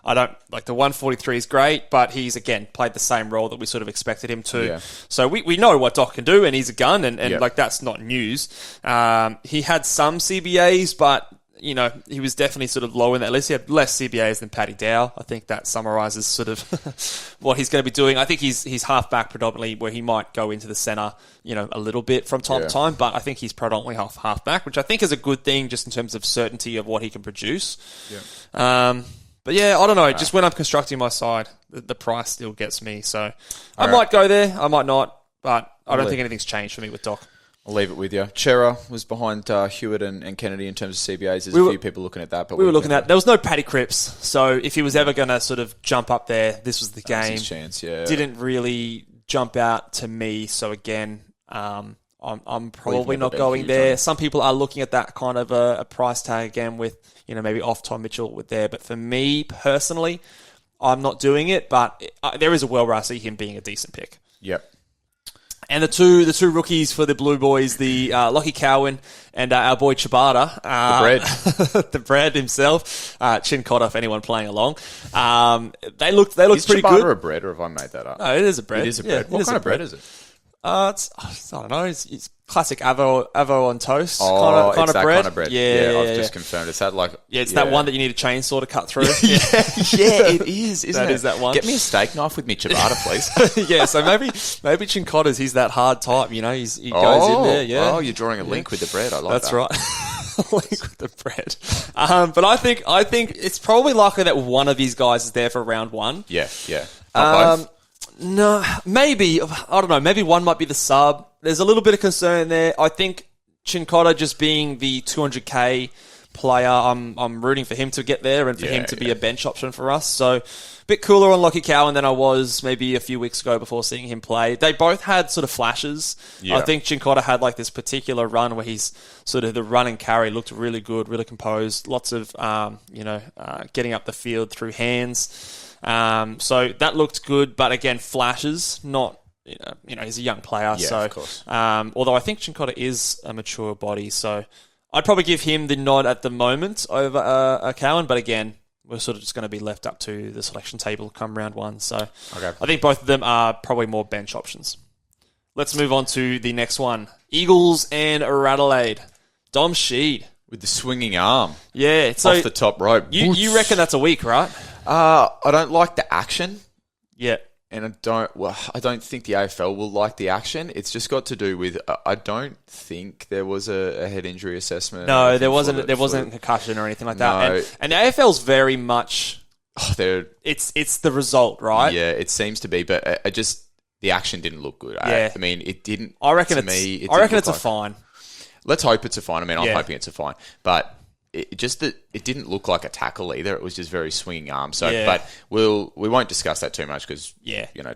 143 is great, but he's, again, played the same role that we sort of expected him to. Yeah. So we know what Doc can do, and he's a gun, and that's not news. He had some CBAs, but you know, he was definitely sort of low in that list. He had less CBAs than Paddy Dow. I think that summarises sort of what he's going to be doing. I think he's half-back predominantly, where he might go into the centre, you know, a little bit from time to time, but I think he's predominantly half-back, which I think is a good thing just in terms of certainty of what he can produce. Yeah. But yeah, I don't know. Just when I'm constructing my side, the price still gets me. So I might go there, I might not, but I don't think anything's changed for me with Doc. I'll leave it with you. Chera was behind Hewitt and Kennedy in terms of CBAs. There's a few people looking at that. But we were looking at... There was no Paddy Cripps, so if he was ever going to sort of jump up there, this was the game. That's his chance, yeah. Didn't really jump out to me, so again, I'm probably not going there. Some people are looking at that kind of a price tag again with, you know, maybe off Tom Mitchell with there. But for me, personally, I'm not doing it, but there is a world where I see him being a decent pick. Yep. And the two rookies for the Blue Boys, the Lockie Cowan and our boy Chibata. The bread. The bread himself. Chin Cotter, if anyone playing along. They looked pretty Chibata good. a bread, or have I made that up? No, it is a bread. It is a bread. What kind of bread is it? I don't know. It's classic avo on toast Oh, kind it's of that bread. kind of bread. Yeah, I've just confirmed. It's that like... Yeah, it's that one that you need a chainsaw to cut through. Yeah, it is, isn't it? That is that one. Get me a steak knife with me ciabatta, please. Yeah, so maybe Chincotta's, he's that hard type, you know, he goes in there, yeah. Oh, you're drawing a link with the bread. I like That's that. right. Link with the bread. But I think it's probably likely that one of these guys is there for round one. Yeah. Not both. No, maybe. I don't know. Maybe one might be the sub. There's a little bit of concern there. I think Chincotta just being the 200k player, I'm rooting for him to get there and for him to be a bench option for us. So a bit cooler on Lockie Cowan than I was maybe a few weeks ago before seeing him play. They both had sort of flashes. Yeah. I think Chincotta had like this particular run where he's sort of the run and carry looked really good, really composed. Lots of, getting up the field through hands. So that looked good, but again, flashes, not, you know, he's a young player. Yeah, so, of course. Although I think Chincotta is a mature body, so I'd probably give him the nod at the moment over Cowan, but again, we're sort of just going to be left up to the selection table come round one. So I think both of them are probably more bench options. Let's move on to the next one. Eagles and Radelaide. Dom Sheed. With the swinging arm. Yeah. So off the top rope. You reckon that's a week, right? I don't like the action. Yeah. And I don't think the AFL will like the action. It's just got to do with, I don't think there was a head injury assessment. No, there wasn't a concussion or anything like that. No. And the AFL's very much, it's the result, right? Yeah, it seems to be, but the action didn't look good. Yeah. I mean, it didn't. I reckon it's a fine. Let's hope it's a fine. I mean, I'm hoping it's a fine, but it didn't look like a tackle either. It was just very swinging arm. So, but we won't discuss that too much because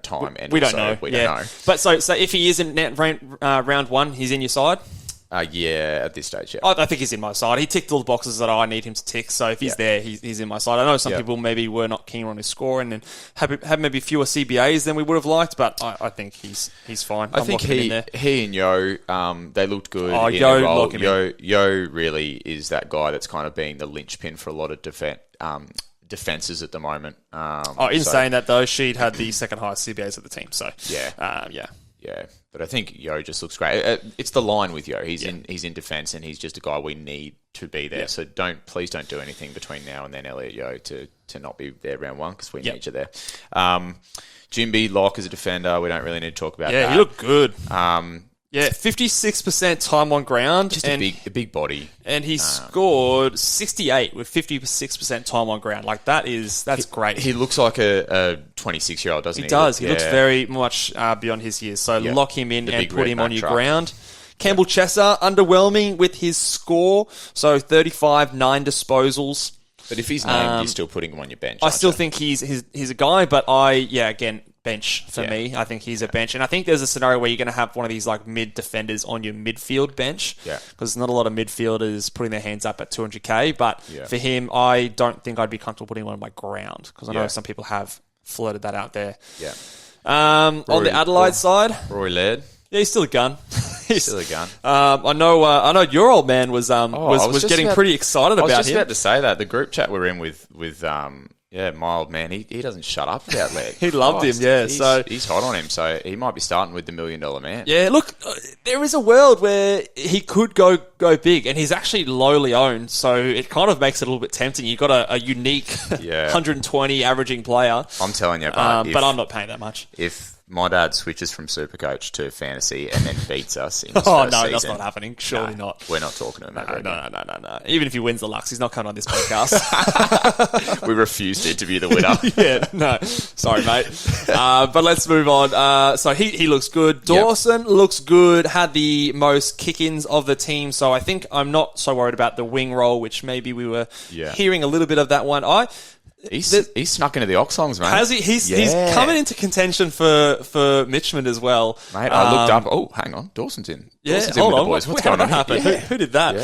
time and we don't know. We don't know. But so if he is in round one, he's in your side. At this stage, yeah. I think he's in my side. He ticked all the boxes that I need him to tick. So if he's there, he's in my side. I know some people maybe were not keen on his scoring and have maybe fewer CBAs than we would have liked, but I think he's fine. I think he and Yo, they looked good. Oh, in Yo, the role. lock him in. Yo really is that guy that's kind of being the linchpin for a lot of defenses at the moment. Saying that though, Sheed had the second highest CBAs of the team. So Yeah, but I think Yo just looks great. It's the line with Yo. He's in defence, and he's just a guy we need to be there. Yeah. So please don't do anything between now and then, Elliot Yo, to not be there round one because we need you there. Jimby Locke as a defender, we don't really need to talk about that. Yeah, he looked good. 56% time on ground. Just a big body. And he scored 68 with 56% time on ground. Like, that's great. He looks like a 26-year-old, doesn't he? He does. He looks very much beyond his years. So lock him in and put him on your ground. Campbell Chesser, underwhelming with his score. So 35, 9 disposals. But if he's named, you're still putting him on your bench. I still think he's a guy, but again, bench for me. I think he's a bench. And I think there's a scenario where you're going to have one of these like mid defenders on your midfield bench. Yeah. Because not a lot of midfielders putting their hands up at 200k. But for him, I don't think I'd be comfortable putting him on my ground because I know some people have floated that out there. Yeah. On the Adelaide side, Rory Laird. Yeah, he's still a gun. He's still a gun. I know your old man was getting pretty excited about him. I was just about to say that the group chat we're in with Yeah, my old man, he doesn't shut up about leg. He loved him, yeah. He's hot on him, so he might be starting with the $1 million man. Yeah, look, there is a world where he could go big, and he's actually lowly owned, so it kind of makes it a little bit tempting. You've got a unique 120 averaging player. I'm telling you, but I'm not paying that much. If my dad switches from Supercoach to Fantasy and then beats us in his Oh, first no, season, that's not happening. Surely not. We're not talking to him ever again. No. Even if he wins the Lux, he's not coming on this podcast. We refuse to interview the winner. Yeah, no. Sorry, mate. But let's move on. So he looks good. Dawson looks good. Had the most kick-ins of the team. So I think I'm not so worried about the wing roll, which maybe we were hearing a little bit of that one. He's snuck into the Oxongs, mate. Has he? He's coming into contention for Mitchman as well. Mate, I looked up. Oh, hang on. Dawson's in. Dawson's in with the boys. What's going on happen? here? Who did that?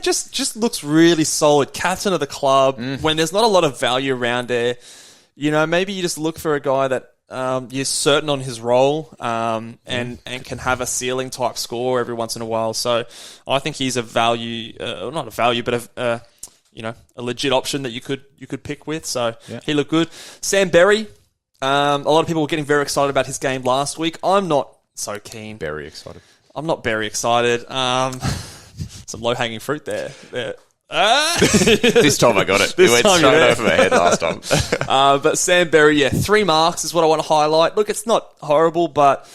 Just looks really solid. Captain of the club. When there's not a lot of value around there, maybe you just look for a guy that you're certain on his role and can have a ceiling type score every once in a while. So I think he's a value, not a value, but a legit option that you could pick with. So he looked good. Sam Berry, a lot of people were getting very excited about his game last week. I'm not so keen. Very excited. I'm not very excited. Some low-hanging fruit there. This time I got it. It went straight over my head last time. But Sam Berry, 3 marks is what I want to highlight. Look, it's not horrible, but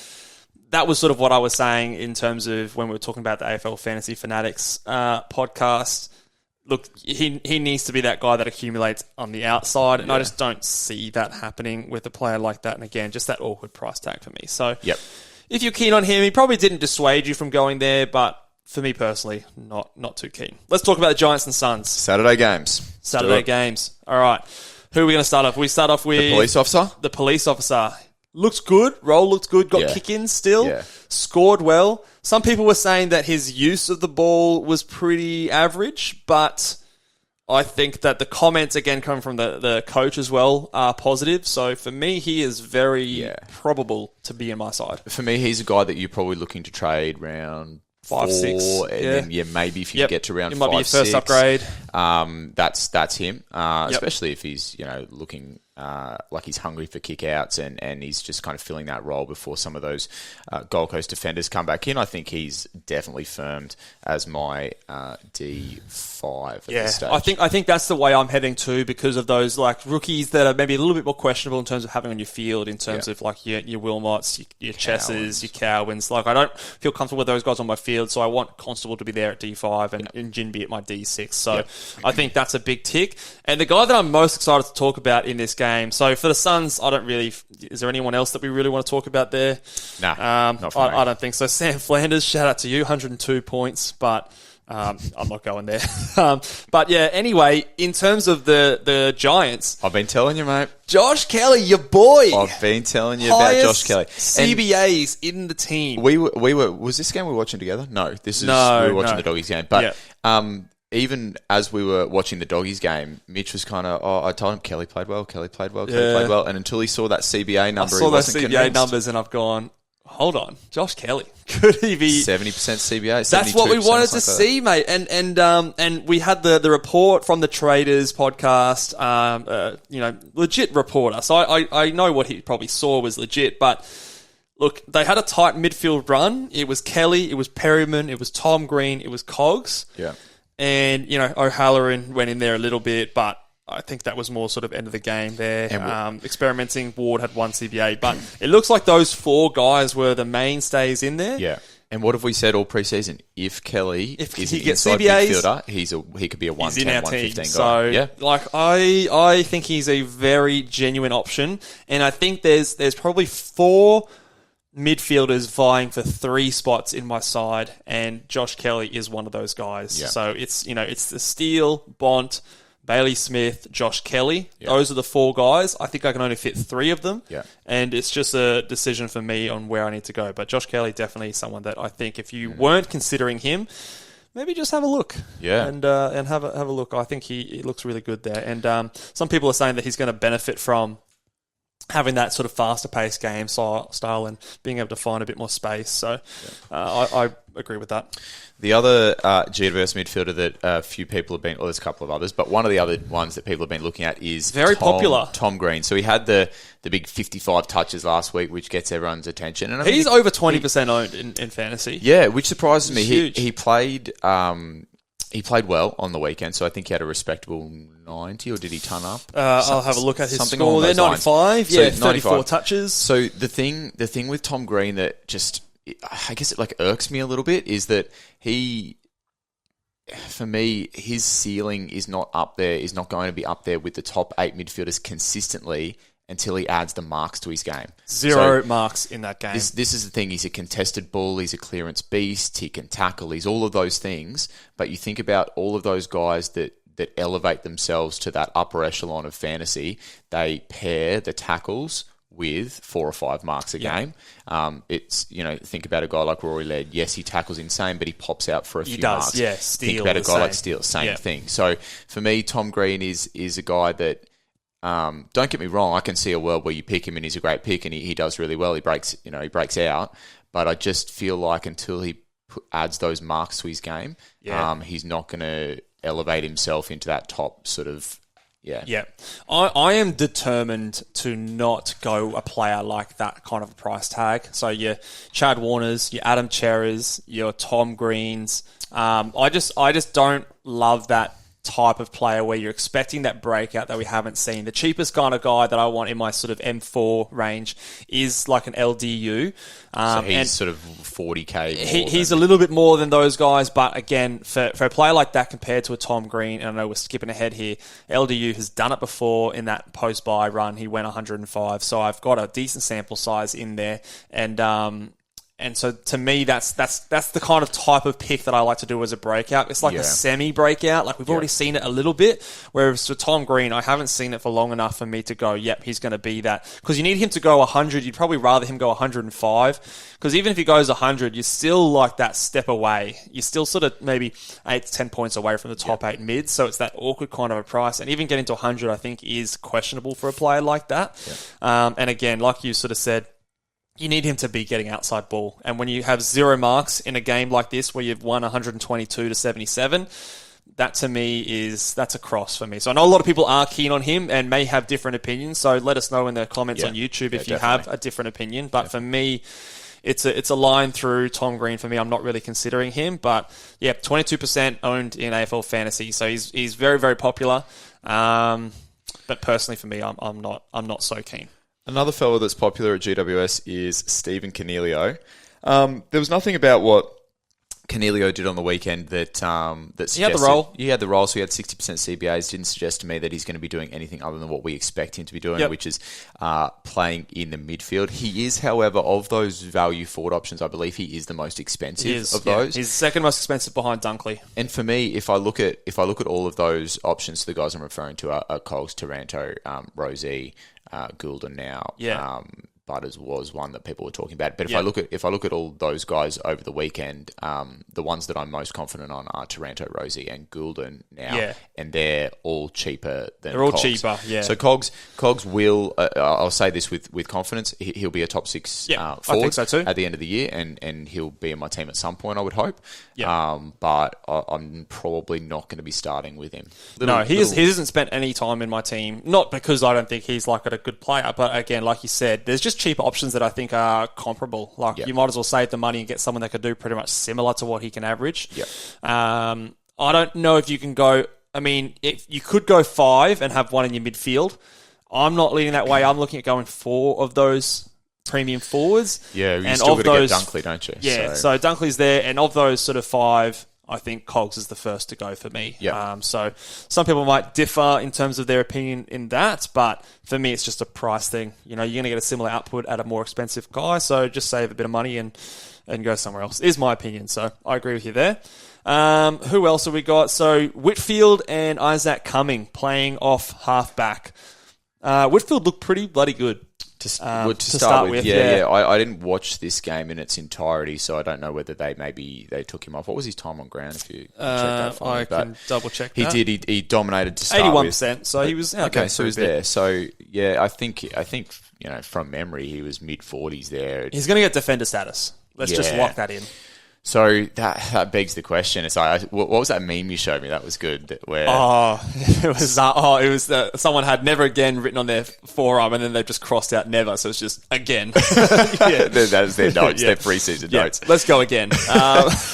that was sort of what I was saying in terms of when we were talking about the AFL Fantasy Fanatics podcast. Look, he needs to be that guy that accumulates on the outside, and I just don't see that happening with a player like that. And again, just that awkward price tag for me. So if you're keen on him, he probably didn't dissuade you from going there, but for me personally, not too keen. Let's talk about the Giants and Suns. Saturday games. All right. Who are we going to start off? We start off with the police officer. The police officer. Looks good. Roll looks good. Got kick-ins still. Yeah. Scored well. Some people were saying that his use of the ball was pretty average, but I think that the comments, again, coming from the coach as well, are positive. So for me, he is very probable to be in my side. For me, he's a guy that you're probably looking to trade round 5, 6, and then maybe if you get to round 5, 6, might be your first upgrade. That's him. Especially if he's looking like he's hungry for kickouts and he's just kind of filling that role before some of those Gold Coast defenders come back in. I think he's definitely firmed as my D5 at this stage. I think that's the way I'm heading to, because of those like rookies that are maybe a little bit more questionable in terms of having on your field, in terms of like your Wilmots, your Chesses, your Cowins. Like I don't feel comfortable with those guys on my field, so I want Constable to be there at D5 and Jinby at my D6. So I think that's a big tick. And the guy that I'm most excited to talk about in this game, so for the Suns, I don't really... Is there anyone else that we really want to talk about there? Nah, not for me. I don't think so. Sam Flanders, shout out to you, 102 points, but I'm not going there. But yeah, anyway, in terms of the Giants... I've been telling you, mate. Josh Kelly, your boy. I've been telling you about Josh Kelly. CBAs in the team. We were... Was this game we were watching together? No, we were watching the Doggies game. But even as we were watching the Doggies game, Mitch was kind of, I told him Kelly played well. And until he saw that CBA number, I saw those CBA numbers and I've gone, hold on, Josh Kelly. Could he be 70% CBA? That's what we wanted to see, mate. And we had the report from the Traders podcast, legit reporter. So I know what he probably saw was legit, but look, they had a tight midfield run. It was Kelly, it was Perryman, it was Tom Green, it was Cogs. Yeah. And, O'Halloran went in there a little bit, but I think that was more sort of end of the game there. Experimenting, Ward had 1 CBA, but it looks like those 4 guys were the mainstays in there. Yeah. And what have we said all preseason? If Kelly is an gets inside CBAs, midfielder, he could be a 110, 115 guy. So, I think he's a very genuine option, and I think there's probably 4 midfielders vying for 3 spots in my side, and Josh Kelly is one of those guys. Yeah. So it's the Steele, Bont, Bailey Smith, Josh Kelly. Yeah. Those are the 4 guys. I think I can only fit 3 of them. Yeah. And it's just a decision for me on where I need to go. But Josh Kelly, definitely someone that I think if you weren't considering him, maybe just have a look. Yeah. And have a look. I think he looks really good there. And some people are saying that he's going to benefit from having that sort of faster paced game style and being able to find a bit more space. So I agree with that. The other GWS midfielder that a few people have been, well, there's a couple of others, but one of the other ones that people have been looking at is very popular Tom Green. So he had the big 55 touches last week, which gets everyone's attention. And he's over 20% owned in fantasy. Yeah, which surprises me. Huge. He played well on the weekend, so I think he had a respectable 90, or did he ton up? I'll have a look at his something score. along They're those lines. 95. So Yeah, 34 95. touches. So the thing with Tom Green that just, I guess it like irks me a little bit is that for me, his ceiling is not up there, is not going to be up there with the top 8 midfielders consistently until he adds the marks to his game. Zero marks in that game. This is the thing. He's a contested bull. He's a clearance beast. He can tackle. He's all of those things. But you think about all of those guys that elevate themselves to that upper echelon of fantasy, they pair the tackles with 4 or 5 marks a game. It's, think about a guy like Rory Laird. Yes, he tackles insane, but he pops out for a few marks. Yeah, Steele. Think about a guy like Steele, same thing. So for me, Tom Green is a guy that, don't get me wrong, I can see a world where you pick him and he's a great pick and he does really well. He breaks out, but I just feel like until he adds those marks to his game, he's not going to elevate himself into that top sort of. Yeah. I am determined to not go a player like that kind of a price tag. So your Chad Warners, your Adam Cherrers, your Tom Greens. I just don't love that type of player where you're expecting that breakout that we haven't seen. The cheapest kind of guy that I want in my sort of M4 range is like an LDU. So he's sort of 40k. He's a little bit more than those guys, but again, for a player like that compared to a Tom Green, and I know we're skipping ahead here, LDU has done it before in that post-buy run. He went 105, so I've got a decent sample size in there, and so to me, that's the kind of type of pick that I like to do as a breakout. It's like a semi-breakout. Like we've already seen it a little bit. Whereas for Tom Green, I haven't seen it for long enough for me to go, yep, he's going to be that. Because you need him to go 100. You'd probably rather him go 105. Because even if he goes 100, you're still like that step away. You're still sort of maybe 8 to 10 points away from the top 8 mids. So it's that awkward kind of a price. And even getting to 100, I think, is questionable for a player like that. And again, like you sort of said, you need him to be getting outside ball. And when you have 0 marks in a game like this where you've won 122 to 77, that to me that's a cross for me. So I know a lot of people are keen on him and may have different opinions. So let us know in the comments on YouTube if you have a different opinion. But for me, it's a line through Tom Green for me. I'm not really considering him. But 22% owned in AFL Fantasy. So he's very, very popular. But personally for me, I'm not so keen. Another fellow that's popular at GWS is Stephen Cornelio. There was nothing about what Cornelio did on the weekend that suggested... He had the role. He had the role, so he had 60% CBAs. Didn't suggest to me that he's going to be doing anything other than what we expect him to be doing, which is playing in the midfield. He is, however, of those value forward options, I believe he is the most expensive of those. He's second most expensive behind Dunkley. And for me, if I look at all of those options, the guys I'm referring to are Coles, Taranto, Rosie, Goulden now. Butters was one that people were talking about. But if I look at all those guys over the weekend, the ones that I'm most confident on are Taranto, Rosie, and Goulden now, and they're all cheaper than They're all Cogs. cheaper, So Cogs will. I'll say this with confidence. He'll be a top 6 forward I think so too. at the end of the year, and he'll be in my team at some point. I would hope. But I'm probably not going to be starting with him. He hasn't spent any time in my team. Not because I don't think he's like a good player, but again, like you said, there's just cheaper options that I think are comparable. Like you might as well save the money and get someone that could do pretty much similar to what he can average. I don't know if you can go. I mean, if you could go 5 and have one in your midfield. I'm not leaning that way. I'm looking at going 4 of those premium forwards. Yeah, you still got to get Dunkley, don't you? Yeah, so Dunkley's there, and of those sort of 5, I think Cogs is the first to go for me. So some people might differ in terms of their opinion in that, but for me, it's just a price thing. You're going to get a similar output at a more expensive guy, so just save a bit of money and go somewhere else, is my opinion. So I agree with you there. Who else have we got? So Whitfield and Isaac Cumming playing off half-back. Whitfield looked pretty bloody good. To start with. I didn't watch this game in its entirety, so I don't know whether they took him off. What was his time on ground? If you check that for me? I can double check. He did. He dominated to start 81%. So he was out okay. So he was there. So I think from memory he was mid-40s there. He's going to get defender status. Let's just lock that in. So that begs the question. It's like, what was that meme you showed me? That was good. It was someone had never again written on their forearm, and then they just crossed out never. So it's just again. That is their notes, their preseason notes. Let's go again.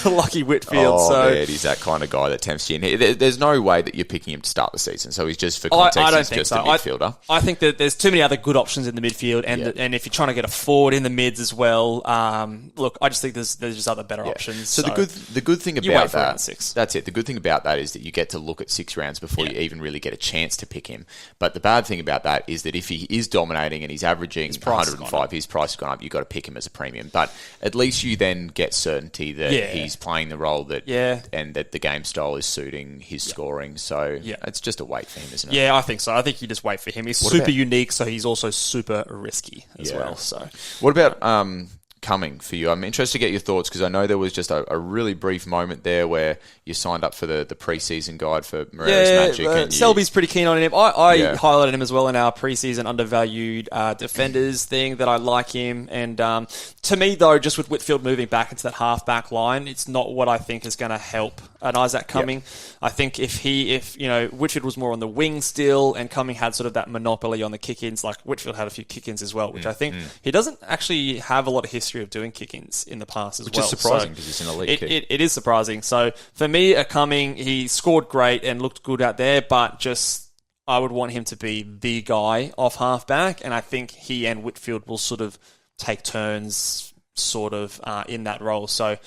Lucky Whitfield. Man, he's that kind of guy that tempts you in. There's no way that you're picking him to start the season. So he's just, for context, I don't he's think just so. a midfielder. I think that there's too many other good options in the midfield, and if you're trying to get a forward in the mids as well, look, I just think there's just other better options. So the good thing about that's it. The good thing about that is that you get to look at 6 rounds before you even really get a chance to pick him. But the bad thing about that is that if he is dominating and he's averaging 105, his price has gone up, you've got to pick him as a premium. But at least you then get certainty that he's playing the role and that the game style is suiting his scoring. So it's just a wait for him, isn't it? Yeah, I think so. I think you just wait for him. He's super unique, so he's also super risky as well. So what about coming for you? I'm interested to get your thoughts, because I know there was just a really brief moment there where you signed up for the preseason guide for Moreira's Magic. Selby's pretty keen on him. I highlighted him as well in our preseason undervalued defenders thing, that I like him. And to me, though, just with Whitfield moving back into that half-back line, it's not what I think is going to help an Isaac Cumming. I think if Whitfield was more on the wing still, and Cumming had sort of that monopoly on the kick-ins, like Whitfield had a few kick-ins as well, which I think he doesn't actually have a lot of history of doing kick-ins in the past as well. Which is surprising, because he's an elite kick. It is surprising. So for me, a Cumming, he scored great and looked good out there, but just I would want him to be the guy off halfback, and I think he and Whitfield will sort of take turns in that role. So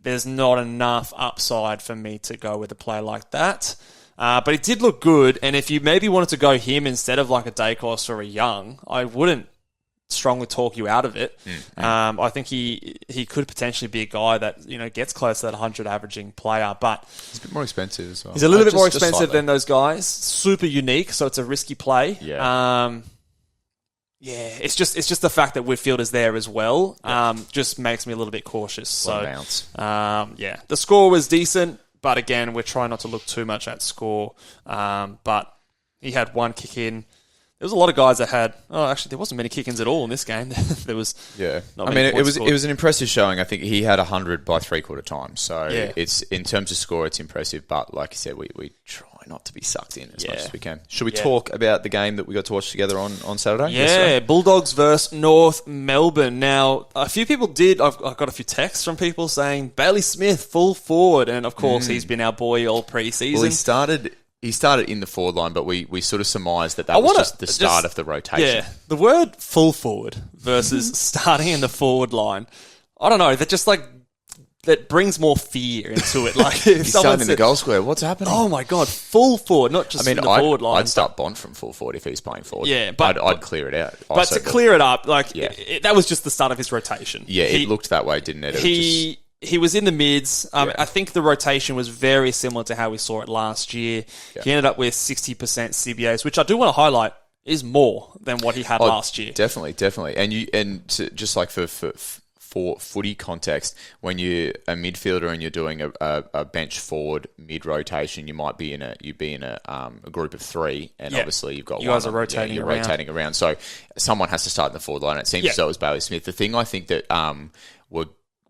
there's not enough upside for me to go with a player like that. But it did look good, and if you maybe wanted to go him instead of like a Dacos or a Young, I wouldn't strongly talk you out of it. I think he could potentially be a guy that gets close to that 100 averaging player, but he's a bit more expensive as well. He's a little bit more expensive than those guys. Super unique, so it's a risky play. It's just the fact that Whitfield is there as well. Just makes me a little bit cautious. So the score was decent, but again, we're trying not to look too much at score. But he had one kick in. There was a lot of guys that had. Oh, actually, there wasn't many kick-ins at all in this game. There was. Yeah, it was an impressive showing. I think he had 100 by 3/4 time. So it's, in terms of score, it's impressive. But like you said, we try not to be sucked in as much as we can. Should we talk about the game that we got to watch together on Saturday? Yeah, Bulldogs versus North Melbourne. Now, a few people did. I've got a few texts from people saying Bailey Smith full forward, and of course he's been our boy all pre-season. Well, He started in the forward line, but we sort of surmised that was just the start of the rotation. Yeah, the word full forward versus starting in the forward line, I don't know, that brings more fear into it. Like, if he's starting in the goal square, what's happening? Oh my God, full forward, not just in the forward line. I'd start Bond from full forward if he's playing forward. Yeah, but I'd clear it out. But to clear it up, that was just the start of his rotation. Yeah, it looked that way, didn't it? He was in the mids. I think the rotation was very similar to how we saw it last year. Yeah. He ended up with 60% CBAs, which I do want to highlight is more than what he had last year. Definitely. Just like for footy context, when you're a midfielder and you're doing a bench forward mid rotation, you might be in a group of 3, and obviously you've got you guys are rotating. You're rotating around, so someone has to start in the forward line. It seems as though it was Bailey Smith. The thing I think that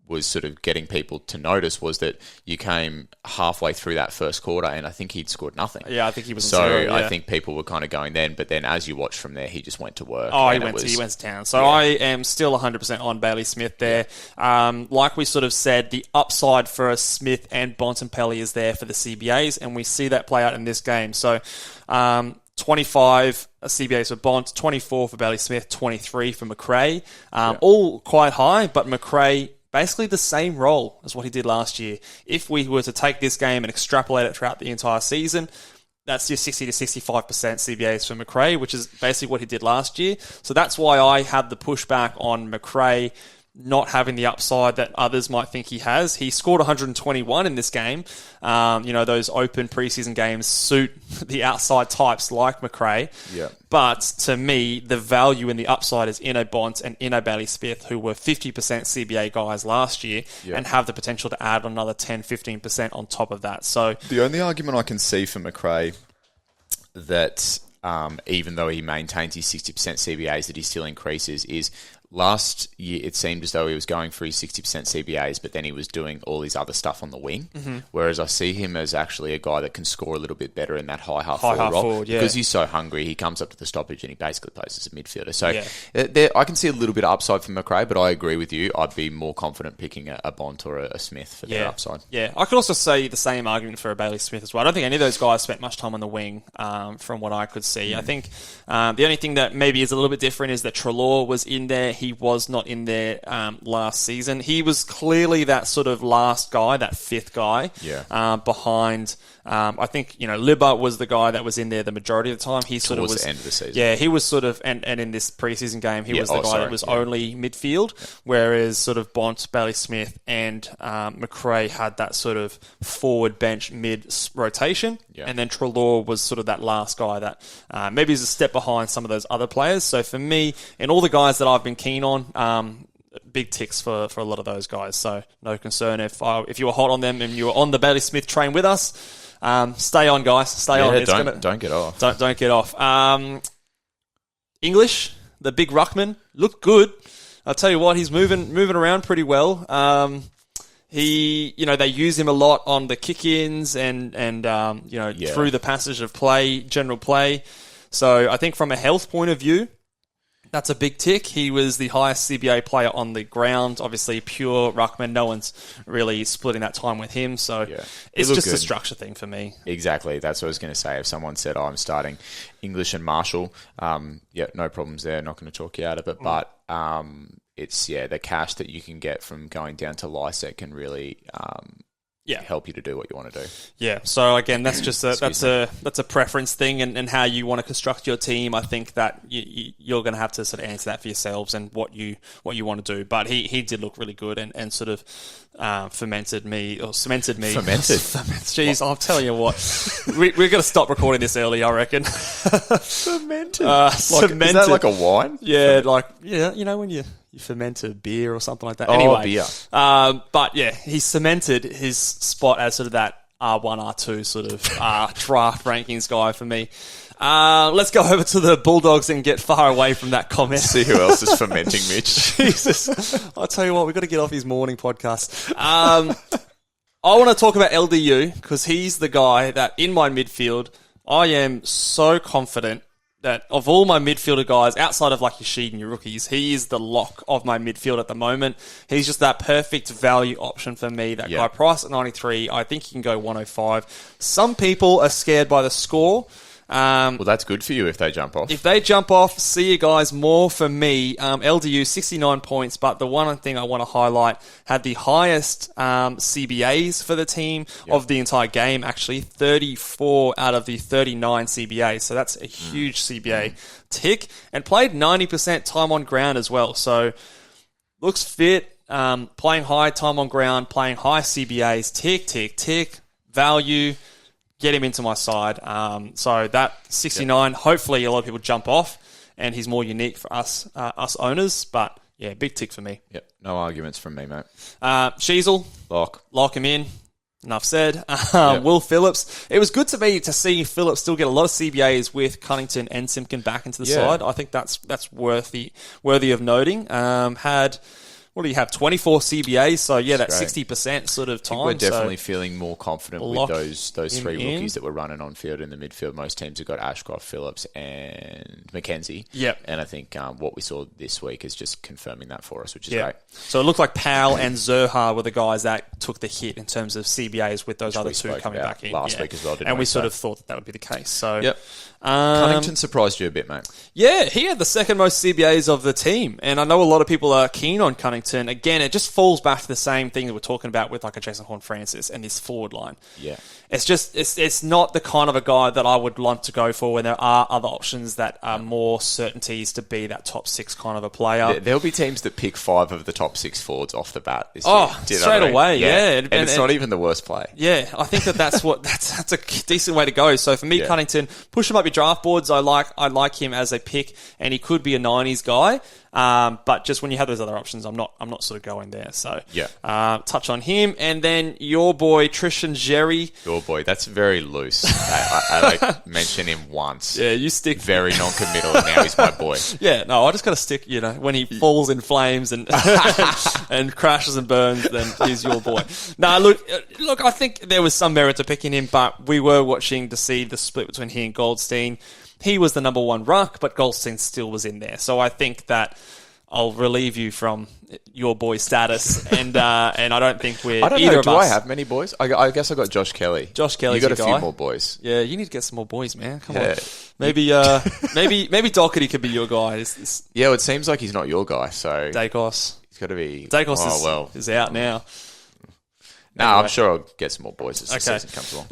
was sort of getting people to notice was that you came halfway through that first quarter, and I think he'd scored nothing. Yeah, I think he was. I think people were kind of going then, but then as you watch from there, he just went to work. Oh, he went to town. So I am still 100% on Bailey Smith there. Like we sort of said, the upside for Smith and Bontempelli is there for the CBAs, and we see that play out in this game. So 25 CBAs for Bont, 24 for Bailey Smith, 23 for McRae. All quite high, but McRae basically the same role as what he did last year. If we were to take this game and extrapolate it throughout the entire season, that's your 60 to 65% CBAs for McRae, which is basically what he did last year. So that's why I had the pushback on McRae not having the upside that others might think he has. He scored 121 in this game. Those open preseason games suit the outside types like McRae. Yeah. But to me, the value in the upside is Ino Bont and Ino Bailey Smith, who were 50% CBA guys last year and have the potential to add another 10-15% on top of that. So the only argument I can see for McRae that even though he maintains his 60% CBAs, that he still increases is last year it seemed as though he was going for his 60% CBAs, but then he was doing all his other stuff on the wing. Mm-hmm. Whereas I see him as actually a guy that can score a little bit better in that high half forward role. Because he's so hungry, he comes up to the stoppage and he basically plays as a midfielder. So I can see a little bit of upside from McRae, but I agree with you. I'd be more confident picking a Bont or a Smith for their upside. Yeah, I could also say the same argument for a Bailey Smith as well. I don't think any of those guys spent much time on the wing from what I could see. I think the only thing that maybe is a little bit different is that Treloar was in there. He was not in there last season. He was clearly that sort of last guy, that fifth guy behind... I think, Libba was the guy that was in there the majority of the time. He sort of was the end of the season. Yeah, he was sort of, and in this preseason game, he was the guy that was only midfield, whereas sort of Bont, Bailey Smith, and McRae had that sort of forward bench mid rotation, and then Treloar was sort of that last guy that maybe is a step behind some of those other players. So for me, and all the guys that I've been keen on, big ticks for a lot of those guys. So no concern if you were hot on them and you were on the Bailey Smith train with us. Stay on, guys. Stay on. Don't get off. Don't get off. English, the big ruckman, looked good. I'll tell you what, he's moving around pretty well. They use him a lot on the kick-ins and through the passage of play, general play. So I think from a health point of view, that's a big tick. He was the highest CBA player on the ground. Obviously, pure ruckman. No one's really splitting that time with him. So it's just a structure thing for me. Exactly. That's what I was going to say. If someone said, I'm starting English and Marshall, no problems there. Not going to talk you out of it. But it's, the cash that you can get from going down to Lysette can really... help you to do what you want to do. Yeah. So again, that's just that's a preference thing, and how you want to construct your team. I think that you're going to have to sort of answer that for yourselves and what you want to do. But he did look really good and sort of cemented me. Fermented. Jeez, I'll tell you what, we're going to stop recording this early, I reckon. Fermented. Cemented. Is that like a wine? Yeah, when you ferment a beer or something like that. Beer. But he cemented his spot as sort of that R1, R2 sort of draft rankings guy for me. Let's go over to the Bulldogs and get far away from that comment. See who else is fermenting, Mitch. Jesus. I'll tell you what, we've got to get off his morning podcast. I want to talk about LDU because he's the guy that in my midfield, I am so confident that of all my midfielder guys, outside of like your Sheed and your rookies, he is the lock of my midfield at the moment. He's just that perfect value option for me. That guy priced at 93. I think he can go 105. Some people are scared by the score. Well, that's good for you if they jump off. If they jump off, see you guys. More for me. LDU, 69 points, but the one thing I want to highlight, had the highest CBAs for the team of the entire game, actually. 34 out of the 39 CBAs, so that's a huge CBA tick. And played 90% time on ground as well, so looks fit. Playing high time on ground, playing high CBAs, tick, tick, tick, value. Get him into my side. So that 69, hopefully a lot of people jump off, and he's more unique for us owners. But big tick for me. Yep, no arguments from me, mate. Sheasel, lock him in. Enough said. Will Phillips. It was good to me to see Phillips still get a lot of CBAs with Cunnington and Simpkin back into the side. I think that's worthy of noting. What do you have? 24 CBAs, so that's 60% sort of time. We're definitely feeling more confident with those three rookies that were running on field in the midfield. Most teams have got Ashcroft, Phillips, and Mackenzie. Yep. And I think what we saw this week is just confirming that for us, which is great. So it looked like Powell and Zerha were the guys that took the hit in terms of CBAs with those other two coming back in last week as well. And we sort of thought that would be the case. So Cunnington surprised you a bit, mate. Yeah, he had the second most CBAs of the team, and I know a lot of people are keen on Cunnington. Again, it just falls back to the same thing that we're talking about with like a Jason Horn-Francis and this forward line. Yeah. It's just, it's not the kind of a guy that I would want to go for when there are other options that are more certainties to be that top six kind of a player. There'll be teams that pick 5 of the top 6 forwards off the bat this year. Straight away, yeah. And it's not even the worst play. Yeah, I think that's a decent way to go. So for me, Cunnington, push him up your draft boards. I like him as a pick, and he could be a 90s guy. But just when you have those other options, I'm not sort of going there. So touch on him. And then your boy, Trishan Jerry. Your boy, that's very loose. I like mention him once. Yeah, you stick. Very non-committal, and now he's my boy. Yeah, no, I just got to stick, when he falls in flames and and crashes and burns, then he's your boy. No, look, I think there was some merit to picking him, but we were watching to see the split between he and Goldstein. He was the number one ruck, but Goldstein still was in there. So I think that I'll relieve you from your boy status, and I don't think we're I don't either know. of Do us. I have many boys? I guess I got Josh Kelly. Josh Kelly's You got a your guy. few more boys. Yeah, you need to get some more boys, man. Come on. Maybe Doherty could be your guy. Yeah, well, it seems like he's not your guy, so Dacos. he's got to be. Dacos is out now. No, Anyway. I'm sure I'll get some more boys as the season comes along.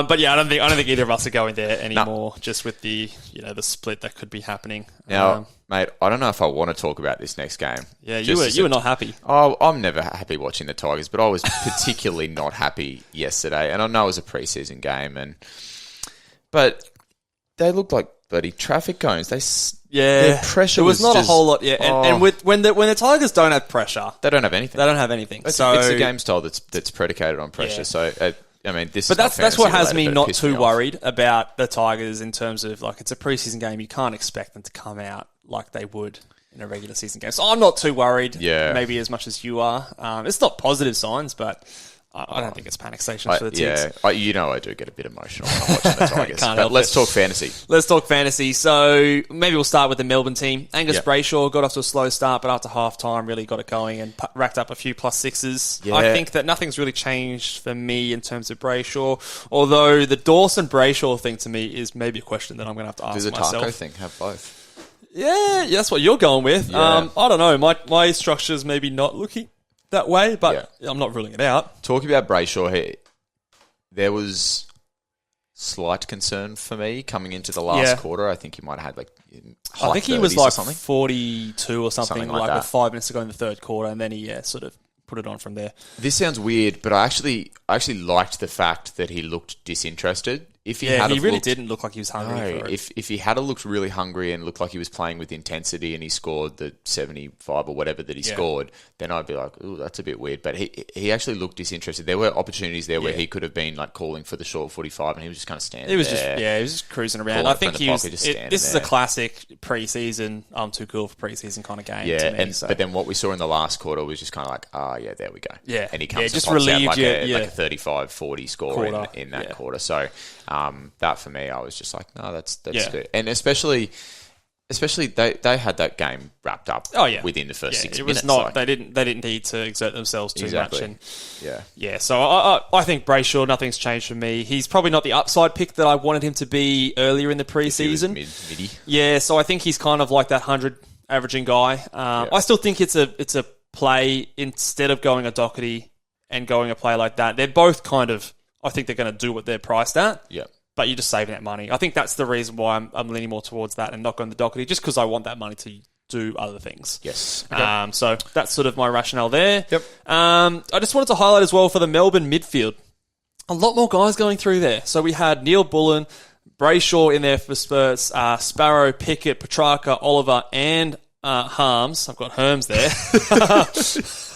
But yeah, I don't think either of us are going there anymore. Just with the the split that could be happening. Now, mate, I don't know if I want to talk about this next game. Yeah, you were not happy. Oh, I'm never happy watching the Tigers, but I was particularly not happy yesterday. And I know it was a preseason game, but they looked like bloody traffic cones. Their pressure it was not a whole lot. Yeah, and when the Tigers don't have pressure, they don't have anything. They don't have anything. It's a game style that's predicated on pressure. Yeah. So I mean, this. But is that's what has me not too off. worried about the Tigers in terms of it's a preseason game. You can't expect them to come out like they would in a regular season game. So I'm not too worried. Yeah. Maybe as much as you are. It's not positive signs, but I don't think it's panic stations for the Tigs. Yeah, I do get a bit emotional when I'm watching the Tigers. Can't But help let's it. talk fantasy. Let's talk fantasy. So maybe we'll start with the Melbourne team. Angus Yep. Brayshaw got off to a slow start, but after half-time really got it going and racked up a few plus sixes. Yeah. I think that nothing's really changed for me in terms of Brayshaw, although the Dawson-Brayshaw thing to me is maybe a question that I'm going to have to ask Do the myself. taco thing have both? Yeah, that's what you're going with. Yeah. I don't know. My structure's maybe not looking that way, but I'm not ruling it out. Talking about Brayshaw here, there was slight concern for me coming into the last quarter. I think he might have had I think he was 42 or something like that. with 5 minutes to go in the third quarter, and then he sort of put it on from there. This sounds weird, but I actually liked the fact that he looked disinterested. If he really didn't look like he was hungry for it. If he had looked really hungry and looked like he was playing with intensity and he scored the 75 or whatever that he scored, then I'd be like, ooh, that's a bit weird. But he actually looked disinterested. There were opportunities there where he could have been calling for the short 45 and he was just kind of standing there. He was just cruising around. I think this is a classic preseason, I'm too cool for preseason kind of game to me. But then what we saw in the last quarter was just kind of like, there we go. Yeah. And he comes just and pops out relieved like a 35-40 score in that quarter. So that for me, I was just like, no, that's good. And especially they had that game wrapped up within the first 6 minutes. It was not, they didn't need to exert themselves too much. And so I think Brayshaw, nothing's changed for me. He's probably not the upside pick that I wanted him to be earlier in the preseason. Midi. Yeah, so I think he's kind of like that 100 averaging guy. I still think it's a play instead of going a Doherty and going a play like that. They're both kind of, I think they're going to do what they're priced at. Yeah. But you're just saving that money. I think that's the reason why I'm leaning more towards that and not going the Doherty, just because I want that money to do other things. Yes. Okay. So that's sort of my rationale there. Yep. I just wanted to highlight as well for the Melbourne midfield, a lot more guys going through there. So we had Neil Bullen, Brayshaw in there for spurts, Sparrow, Pickett, Petrarca, Oliver, and Harms. I've got Herms there.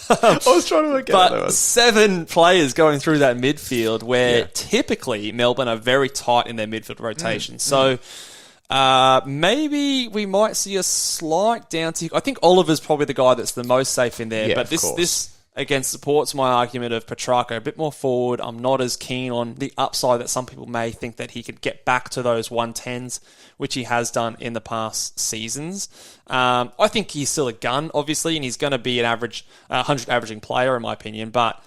I was trying to look at it. But 7 players going through that midfield where typically Melbourne are very tight in their midfield rotation. So maybe we might see a slight downtick. I think Oliver's probably the guy that's the most safe in there. But this again supports my argument of Petrarca, a bit more forward. I'm not as keen on the upside that some people may think that he could get back to those 110s, which he has done in the past seasons. I think he's still a gun, obviously, and he's going to be an 100 averaging player, in my opinion, but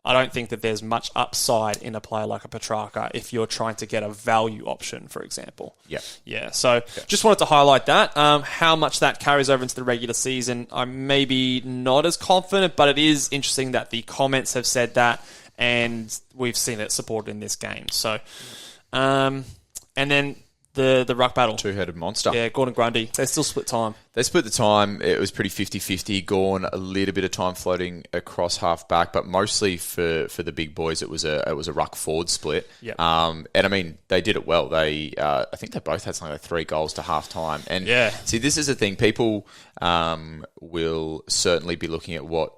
I don't think that there's much upside in a player like a Petrarca if you're trying to get a value option, for example. Yeah. So just wanted to highlight that. How much that carries over into the regular season, I'm maybe not as confident, but it is interesting that the comments have said that, and we've seen it supported in this game. So, and then The ruck battle. Two-headed monster. Yeah, Gordon Grundy. They still split time. They split the time. It was pretty 50-50. Gorn, a little bit of time floating across half-back, but mostly for the big boys, it was a ruck forward split. Yep. And I mean, they did it well. They I think they both had something like 3 goals to half-time. And see, this is the thing. People will certainly be looking at what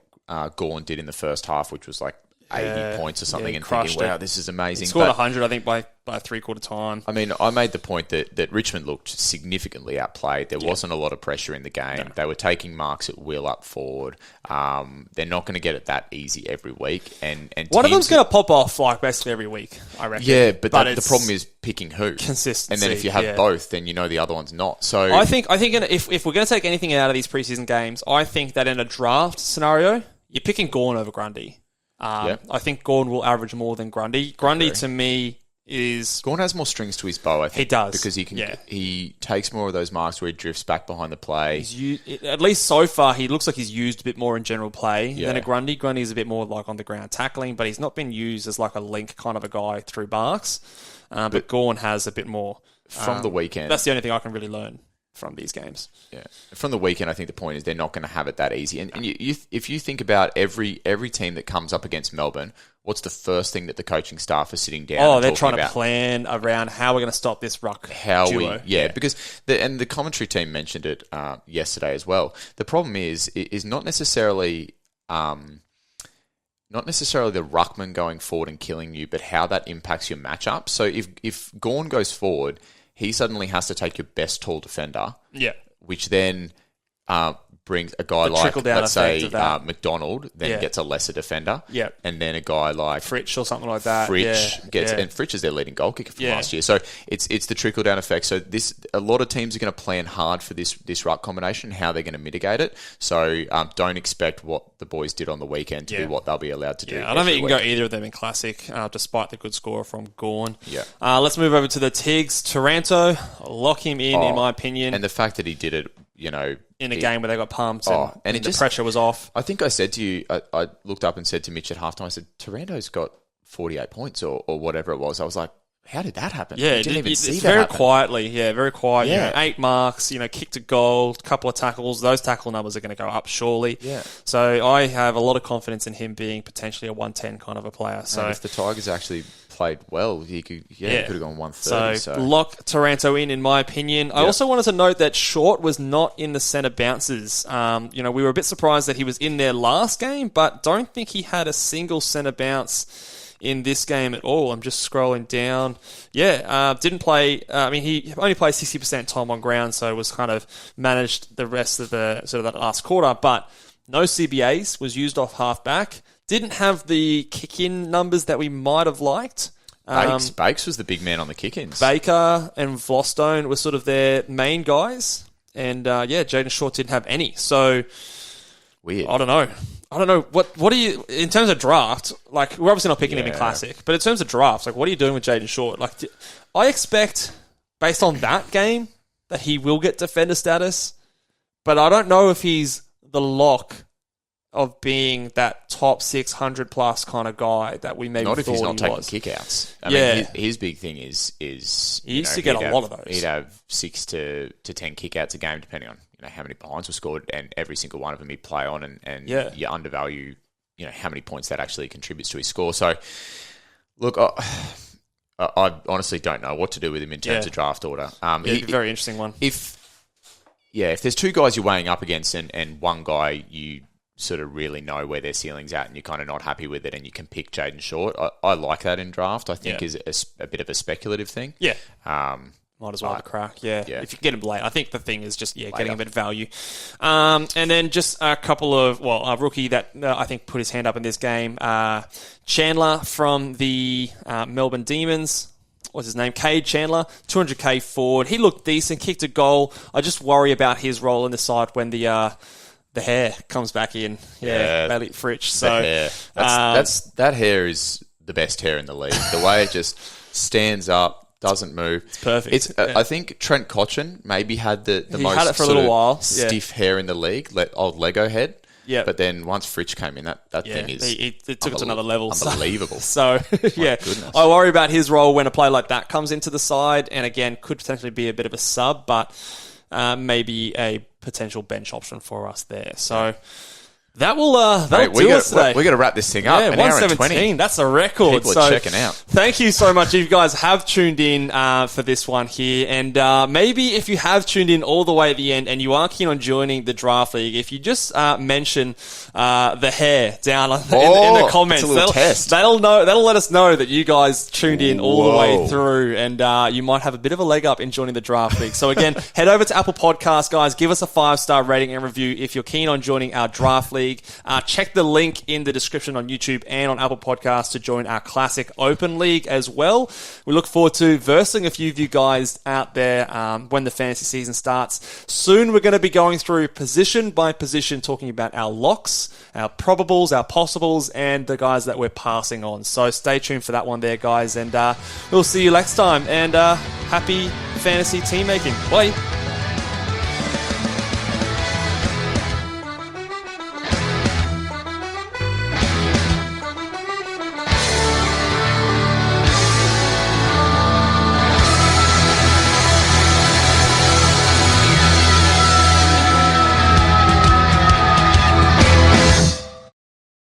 Gorn did in the first half, which was like 80 points or something, and thinking, wow, this is amazing. He scored 100, I think, by three-quarter time. I mean, I made the point that Richmond looked significantly outplayed. There wasn't a lot of pressure in the game. No. They were taking marks at will up forward. They're not going to get it that easy every week. And one of them's going to pop off like basically every week, I reckon. Yeah, but the problem is picking who. Consistency. And then if you have both, then you know the other one's not. So I think if we're going to take anything out of these preseason games, I think that in a draft scenario, you're picking Gawn over Grundy. I think Gawn will average more than Grundy. Grundy, to me, is... Gawn has more strings to his bow, I think. He does. Because he takes more of those marks where he drifts back behind the play. At least so far, he looks like he's used a bit more in general play than a Grundy. Grundy's a bit more like on the ground tackling, but he's not been used as like a link kind of a guy through marks. But Gawn has a bit more. From the weekend. That's the only thing I can really learn from these games. Yeah, from the weekend, I think the point is they're not going to have it that easy. And if you think about every team that comes up against Melbourne, what's the first thing that the coaching staff are sitting down? Oh, they're trying to plan around how we're going to stop this ruck duo. Because the commentary team mentioned it yesterday as well. The problem is not necessarily the ruckman going forward and killing you, but how that impacts your matchup. So if Gawn goes forward, he suddenly has to take your best tall defender, which then brings a guy like, let's say, McDonald, then gets a lesser defender, and then a guy like Fritsch or something like that. And Fritsch is their leading goal kicker from last year. So it's the trickle down effect. So a lot of teams are going to plan hard for this ruck combination, how they're going to mitigate it. So don't expect what the boys did on the weekend to be what they'll be allowed to do. I don't think you can go either of them in Classic, despite the good score from Gawn. Yeah. Let's move over to the Tigs. Taranto, lock him in my opinion. And the fact that he did it, in a game where they got pumped and the pressure was off. I think I said to you, I looked up and said to Mitch at halftime, I said, Taranto's got 48 points or whatever it was. I was like, how did that happen? Yeah, you didn't even see that very happen. Quietly. Yeah, very quiet. Yeah. 8 marks, kicked a goal, couple of tackles. Those tackle numbers are going to go up surely. Yeah. So I have a lot of confidence in him being potentially a 110 kind of a player. So and if the Tigers actually played well, he could have gone 130. So lock Taranto in my opinion. Yep. I also wanted to note that Short was not in the centre bounces. We were a bit surprised that he was in there last game, but don't think he had a single centre bounce in this game at all. I'm just scrolling down. Didn't play. He only played 60% time on ground, so was kind of managed the rest of the sort of that last quarter. But no CBAs, was used off half back. Didn't have the kick-in numbers that we might have liked. Bakes was the big man on the kick-ins. Baker and Vlostone were sort of their main guys. And, Jaden Short didn't have any. So, weird. I don't know. What do you, in terms of draft, like, we're obviously not picking him in Classic, but in terms of drafts, like, what are you doing with Jaden Short? Like, I expect, based on that game, that he will get defender status, but I don't know if he's the lock of being that top 600 plus kind of guy that we maybe thought he was. Not if he's not taking kickouts. I mean, his big thing is he used to get a lot of those. He'd have 6 to 10 kickouts a game, depending on how many behinds were scored, and every single one of them he'd play on, and you undervalue how many points that actually contributes to his score. So, look, I honestly don't know what to do with him in terms of draft order. It's a very interesting one. If there's 2 guys you're weighing up against, and one guy you sort of really know where their ceiling's at and you're kind of not happy with it and you can pick Jaden Short, I like that in draft. I think is a bit of a speculative thing. Yeah. Might as well have a crack. Yeah. If you get him late. I think the thing is just getting a bit of value. And then just a couple of, a rookie that I think put his hand up in this game. Chandler from the Melbourne Demons. What's his name? Cade Chandler, 200k forward. He looked decent, kicked a goal. I just worry about his role in the side when the hair comes back in. Bailey Fritsch. So hair. That hair is the best hair in the league. The way it just stands up, doesn't move. It's perfect. I think Trent Cotchin maybe had the most had it for a little while. Stiff hair in the league, old Lego head. Yeah. But then once Fritsch came in, that thing is... It took it to another level. Unbelievable. So, yeah. Goodness. I worry about his role when a player like that comes into the side, and again, could potentially be a bit of a sub, but maybe a potential bench option for us there. So... That'll do us today. We're going to wrap this thing up. Yeah, an hour and 117. 20. That's a record. People are checking out. Thank you so much. You guys have tuned in for this one here. And maybe if you have tuned in all the way at the end and you are keen on joining the Draft League, if you just mention the hair down in the comments, it's a little test. That'll let us know that you guys tuned in all the way through. And you might have a bit of a leg up in joining the Draft League. So again, head over to Apple Podcasts, guys. Give us a 5-star rating and review if you're keen on joining our Draft League. Check the link in the description on YouTube and on Apple Podcasts to join our Classic Open League as well. We look forward to versing a few of you guys out there when the fantasy season starts. Soon we're going to be going through position by position, talking about our locks, our probables, our possibles, and the guys that we're passing on. So stay tuned for that one there, guys, and we'll see you next time. And happy fantasy team making. Bye.